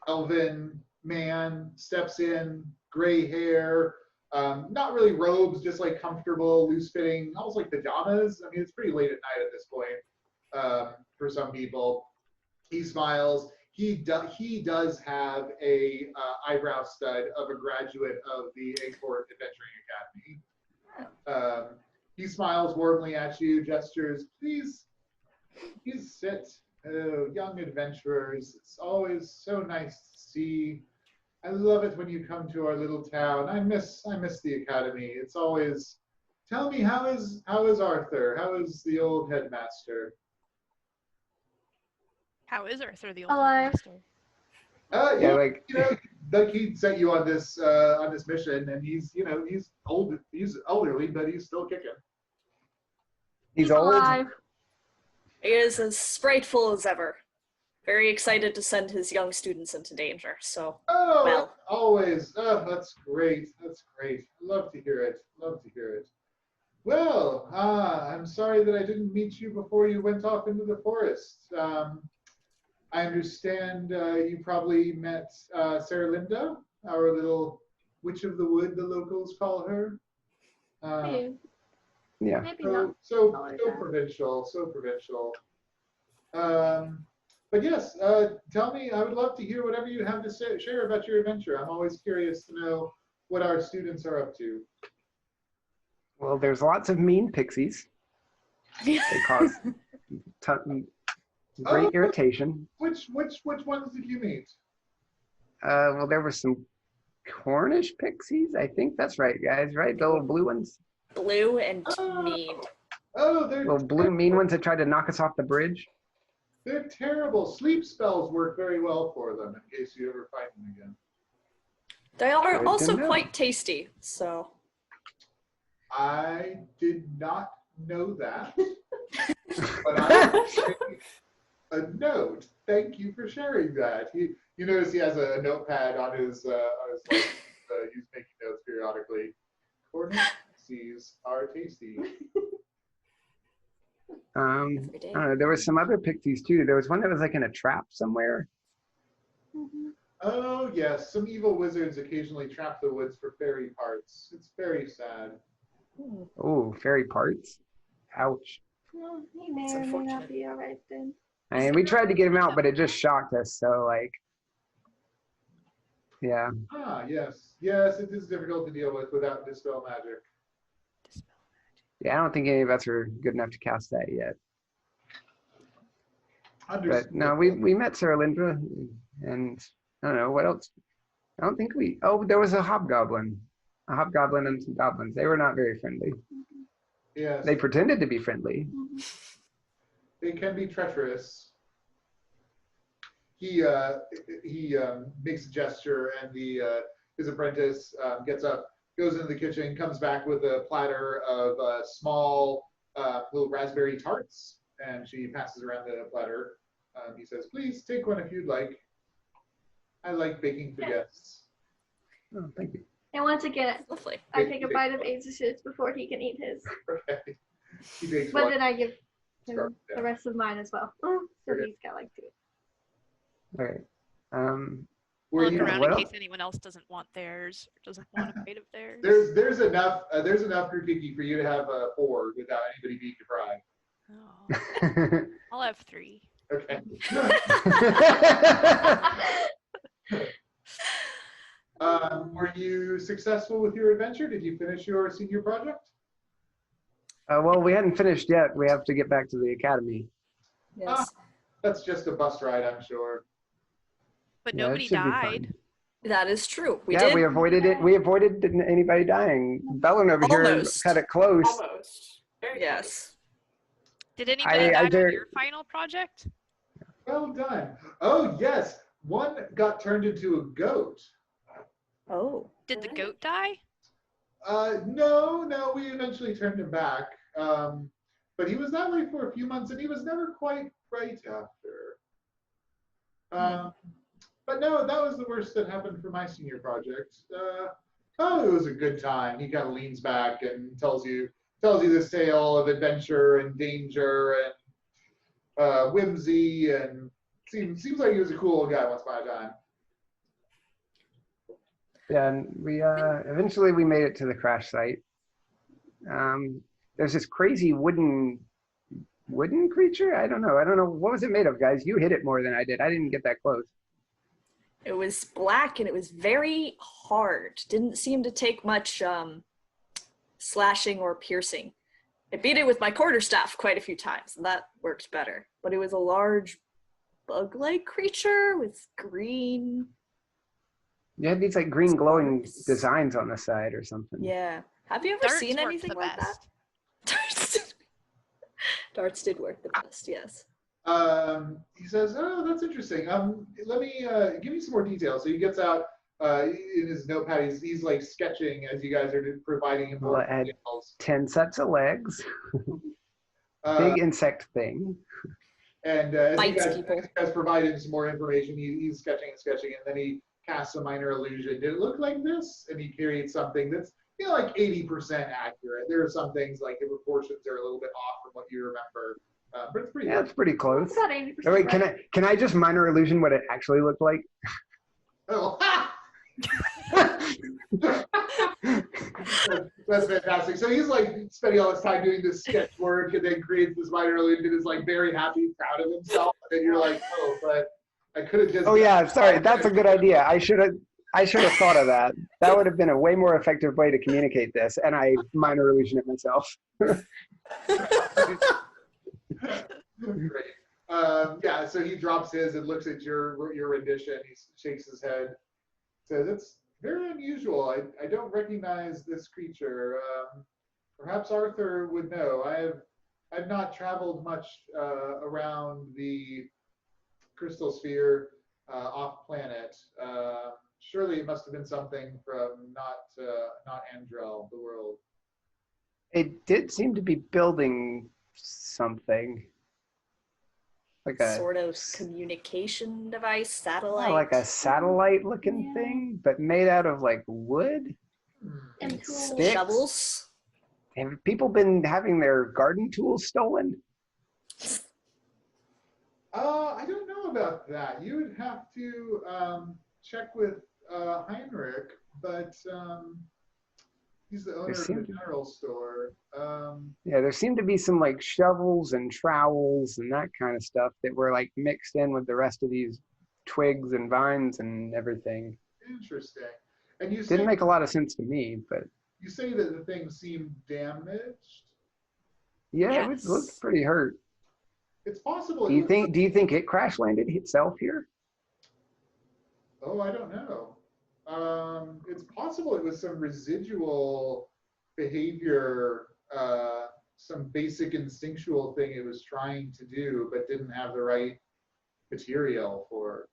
elven man steps in, gray hair, not really robes, just like comfortable, loose-fitting, almost like pajamas. I mean, it's pretty late at night at this point for some people. He smiles. He does have a eyebrow stud of a graduate of the Acorn Adventuring Academy. He smiles warmly at you, gestures, please sit. Oh, young adventurers, it's always so nice to see. I love it when you come to our little town. I miss the academy. It's always, tell me, how is Arthur? How is the old headmaster?
How is Arthur the old
Alive.
master?
Yeah, like
like he sent you on this mission, and he's old, he's elderly, but he's still kicking.
he's old.
alive.
He is as spriteful as ever. Very excited to send his young students into danger. So,
Oh,
well.
always. Oh, that's great. That's great. Love to hear it. Love to hear it. Well, I'm sorry that I didn't meet you before you went off into the forest. I understand you probably met Sarah Linda, our little witch of the wood, the locals call her.
Maybe.
Yeah.
Maybe
So,
not.
so,
Always
so
that.
provincial, so provincial. But yes, tell me, I would love to hear whatever you have to share about your adventure. I'm always curious to know what our students are up to.
Well, there's lots of mean pixies. They cause great irritation.
Which ones did you meet?
Well, there were some Cornish pixies. I think that's right, guys. Right, the little blue ones.
Blue and mean.
Oh, they're
Little blue mean ones that tried to knock us off the bridge.
They're terrible. Sleep spells work very well for them in case you ever find them again.
They are
Good
also
to know.
quite tasty. So,
I did not know that, but I will take a note. Thank you for sharing that. You notice he has a notepad on his he's making notes periodically. Cornish pixies are tasty.
I don't know, there was some other pixies too. There was one that was like in a trap somewhere.
Mhm.
Oh yes, some evil wizards occasionally trap the woods for fairy parts. It's very sad.
Oh, fairy parts. Ouch.
Well, he may
It's
or may not
unfortunate.
be alright then.
I mean, we tried to get him out, but it just shocked us. So like, yeah.
Ah yes, yes, it is difficult to deal with without dispel magic.
Yeah, I don't think any of us are good enough to cast that yet. But no, we met Sarah Linda, and I don't know what else. I don't think we. Oh, there was a hobgoblin and some goblins. They were not very friendly.
Yes,
They pretended to be friendly.
they can be treacherous. He makes a gesture, and his apprentice gets up, goes into the kitchen, comes back with a platter of small little raspberry tarts, and she passes around the platter. He says, "Please take one if you'd like. I like baking for guests."
Oh, thank you.
And once again,
Lovely.
I take a bite of Aezsh's before he can eat his.
Okay. He bakes
But
one.
then I give him
Scarf
the
down.
rest of mine as well. So
Okay.
he's got like two.
All right.
Were
Look
you-
around
what
in
else?
case anyone else doesn't want theirs or doesn't want a bite of theirs.
There's enough Grikiki for you to have 4 without anybody being deprived.
Oh, I'll have 3.
Okay. successful with your adventure? Did you finish your senior project?
Well, we hadn't finished yet. We have to get back to the academy.
Yes.
That's just a bus ride, I'm sure.
But
Yeah, it
nobody
should be
died.
fine.
That is true. We
Yeah,
did.
we avoided it. We avoided anybody dying. Belloryn over here
Almost.
had it close.
Almost. Very
Yes.
Did anybody die
dare-
on your final project?
Well done. Oh, yes. One got turned into a goat.
Oh.
Did the goat die?
No, we eventually turned him back. But he was that way for a few months, and he was never quite right after. But no, that was the worst that happened for my senior project. It was a good time. He kind of leans back and tells you this tale of adventure and danger and whimsy, and seems like he was a cool guy once upon a time.
Yeah, and we eventually we made it to the crash site. There's this crazy wooden creature. I don't know. What was it made of, guys? You hit it more than I did. I didn't get that close.
It was black and it was very hard. Didn't seem to take much slashing or piercing. I beat it with my quarterstaff quite a few times, and that worked better. But it was a large bug-like creature with green.
You had these like green glowing designs on the side or something.
Yeah. Have you ever
Darts
seen
worked
anything
the
like
best.
that? Darts did work the best, yes.
He says, "Oh, that's interesting. Let me give me some more details." So he gets out in his notepad. He's like sketching as you guys are providing him more details.
10 sets of legs. Big insect thing.
And as you
Bites people.
guys provide him some more information, he's sketching, and then he casts a minor illusion. Did it look like this? And he creates something that's like 80% accurate. There are some things like the proportions are a little bit off from what you remember, but it's pretty.
Yeah, it's pretty close.
It's about 80%.
Oh, wait,
right?
can I just minor illusion what it actually looked like?
Oh, that's fantastic. So he's like spending all his time doing this sketch work, and then creates this minor illusion. Is like very happy, proud of himself, and then you're like, oh, but I could have just.
Oh yeah, sorry. That's a good idea. I should have thought of that. That would have been a way more effective way to communicate this, and I minor illusion it myself.
Great. Yeah, so he drops his and looks at your rendition. He shakes his head, says, "It's very unusual. I don't recognize this creature. Perhaps Arthur would know. I've not traveled much around the crystal sphere off planet. Surely it must have been something from not Andrel, the world."
It did seem to be building something. Like a
sort of communication device, satellite.
like a satellite looking thing, but made out of like wood.
And tools.
Sticks.
Shovels.
Have people been having their garden tools stolen?
I don't know about that. You would have to check with Heinrich, but he's the owner of the general store.
Yeah, there seemed to be some like shovels and trowels and that kind of stuff that were like mixed in with the rest of these twigs and vines and everything.
Interesting. And you
Didn't make a lot of sense to me, but
you say that the thing seemed damaged.
yeah, it looked pretty hurt.
It's possible.
Do you think it crash landed itself here?
Oh, I don't know. It's possible it was some residual behavior, some basic instinctual thing it was trying to do, but didn't have the right material for.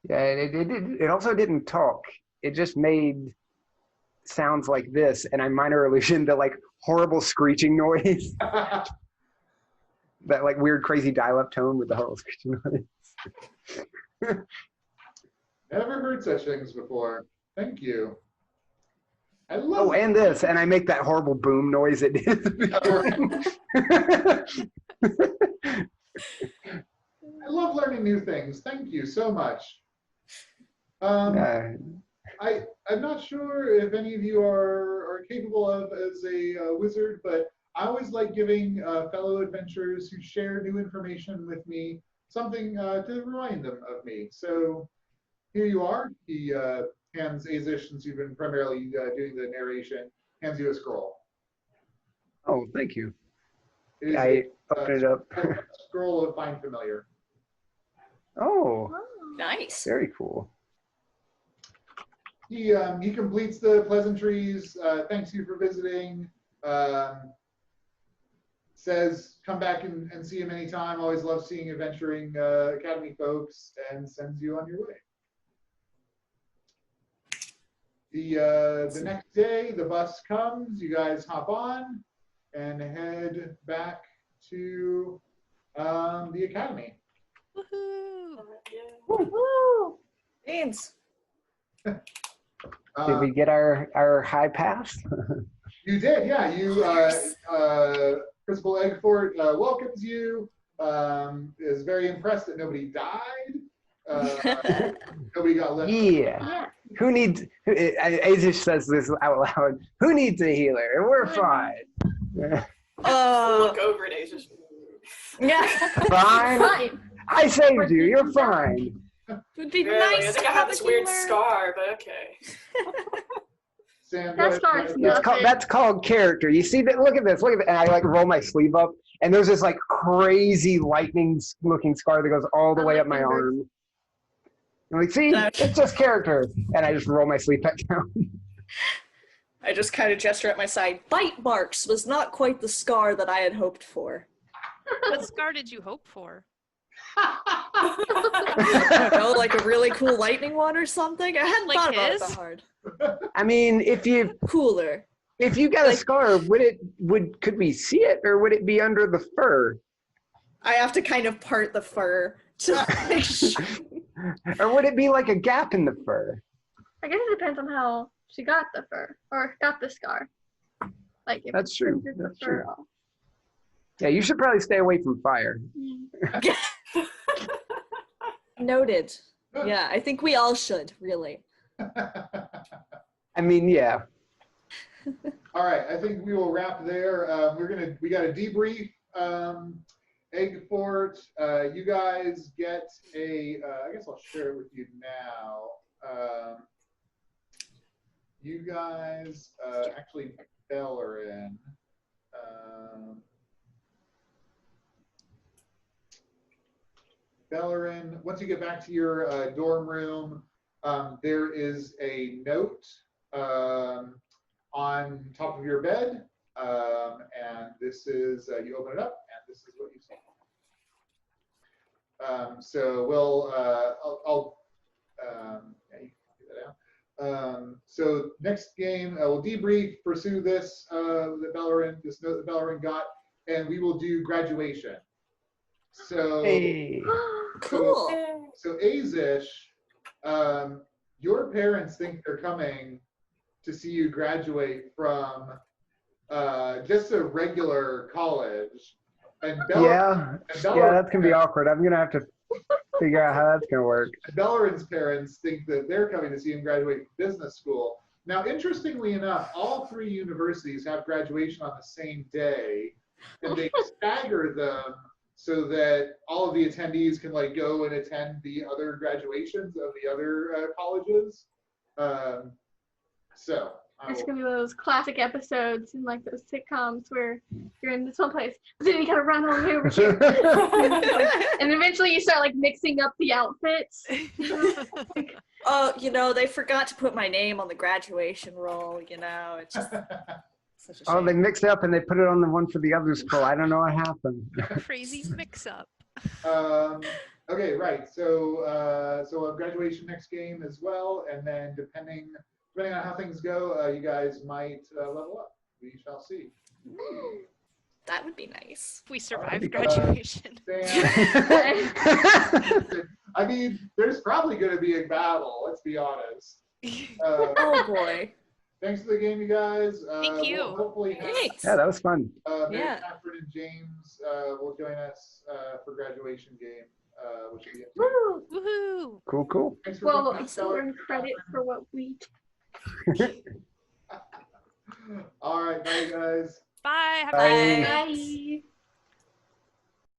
Yeah, it also didn't talk. It just made sounds like this, and I minor illusioned the like horrible screeching noise. That like weird crazy dial-up tone with the horrible screeching noise.
Never heard such things before. Thank you. I love
Oh, and this, and I make that horrible boom noise it did.
I love learning new things. Thank you so much. I'm not sure if any of you are capable of as a wizard, but I always like giving fellow adventurers who share new information with me something to remind them of me. So here you are. He hands Aezsh, since you've been primarily doing the narration, hands you a scroll.
Oh, thank you.
It is
I open it up.
a scroll of Find Familiar.
Oh,
Nice.
very cool.
He completes the pleasantries, thanks you for visiting, says come back and see him anytime, always love seeing adventuring Academy folks, and sends you on your way. The next day, the bus comes, you guys hop on and head back to the Academy.
Woohoo!
Woo!
Beans.
Did we get our high pass?
You did, yeah. You Principal Eggfort welcomes you. Is very impressed that nobody died. Nobody got left.
Yeah. Who needs? Aezsh says this out loud. Who needs a healer? We're fine.
Look over at Aezsh.
Yeah.
Fine. I saved you. You're fine.
Would be
Really?
nice.
I think I have this weird scar, but okay.
Sam,
That scar's nothing.
That's called character. You see that? Look at this. Look at that. And I like roll my sleeve up, and there's this like crazy lightning-looking scar that goes all the way up my arm. I'm like, see, it's just character, and I just roll my sleeve back down.
I just kind of gesture at my side. Bite marks was not quite the scar that I had hoped for.
What scar did you hope for?
I don't know, like a really cool lightning one or something. I hadn't
Like
thought about it
his?
that hard.
I mean, if you
Cooler.
got a scar, could we see it, or would it be under the fur?
I have to kind of part the fur to make sure.
Or would it be like a gap in the fur?
I guess it depends on how she got the fur or got the scar. Like if
That's true.
it's the
That's
fur
true.
off.
Yeah, you should probably stay away from fire.
Noted. Yeah, I think we all should, really.
I mean, yeah.
All right, I think we will wrap there. We got a debrief. Eggfort, you guys get I guess I'll share it with you now. You guys, actually, Belloryn. Belloryn, once you get back to your dorm room, there is a note on top of your bed, and this is, you open it up, and this is what you see. So yeah, you can figure that out. So next game, we'll debrief, pursue this, this note that Belloryn got, and we will do graduation. So,
Hey.
Cool.
so Aezsh, your parents think they're coming to see you graduate from just a regular college. And
Yeah, that's gonna be awkward. I'm gonna have to figure out how that's gonna work.
Belloryn's parents think that they're coming to see him graduate from business school. Now, interestingly enough, all three universities have graduation on the same day, and they stagger them so that all of the attendees can like go and attend the other graduations of the other colleges. So
It's gonna be one of those classic episodes in like those sitcoms where you're in this one place, but then you gotta run all the way over here, and eventually you start like mixing up the outfits.
Oh, they forgot to put my name on the graduation roll, It's just such a shame.
Oh, they mixed it up and they put it on the one for the other school. I don't know what happened.
Crazy mix-up.
Okay, right. So a graduation next game as well, and then depending on how things go, you guys might level up. We shall see.
That would be nice.
We survived graduation.
I mean, there's probably going to be a battle. Let's be honest.
Oh boy.
Thanks for the game, you guys.
Thank you.
We'll hopefully have,
Thanks.
Yeah, that was fun.
Mary
Yeah.
Catherine and James will join us for graduation game, which will be
Woo!
Woohoo!
Cool.
Thanks for
Well,
coming,
still earn credit for what we.
All right, bye guys.
Bye. Have a
Bye.
good day.
Bye.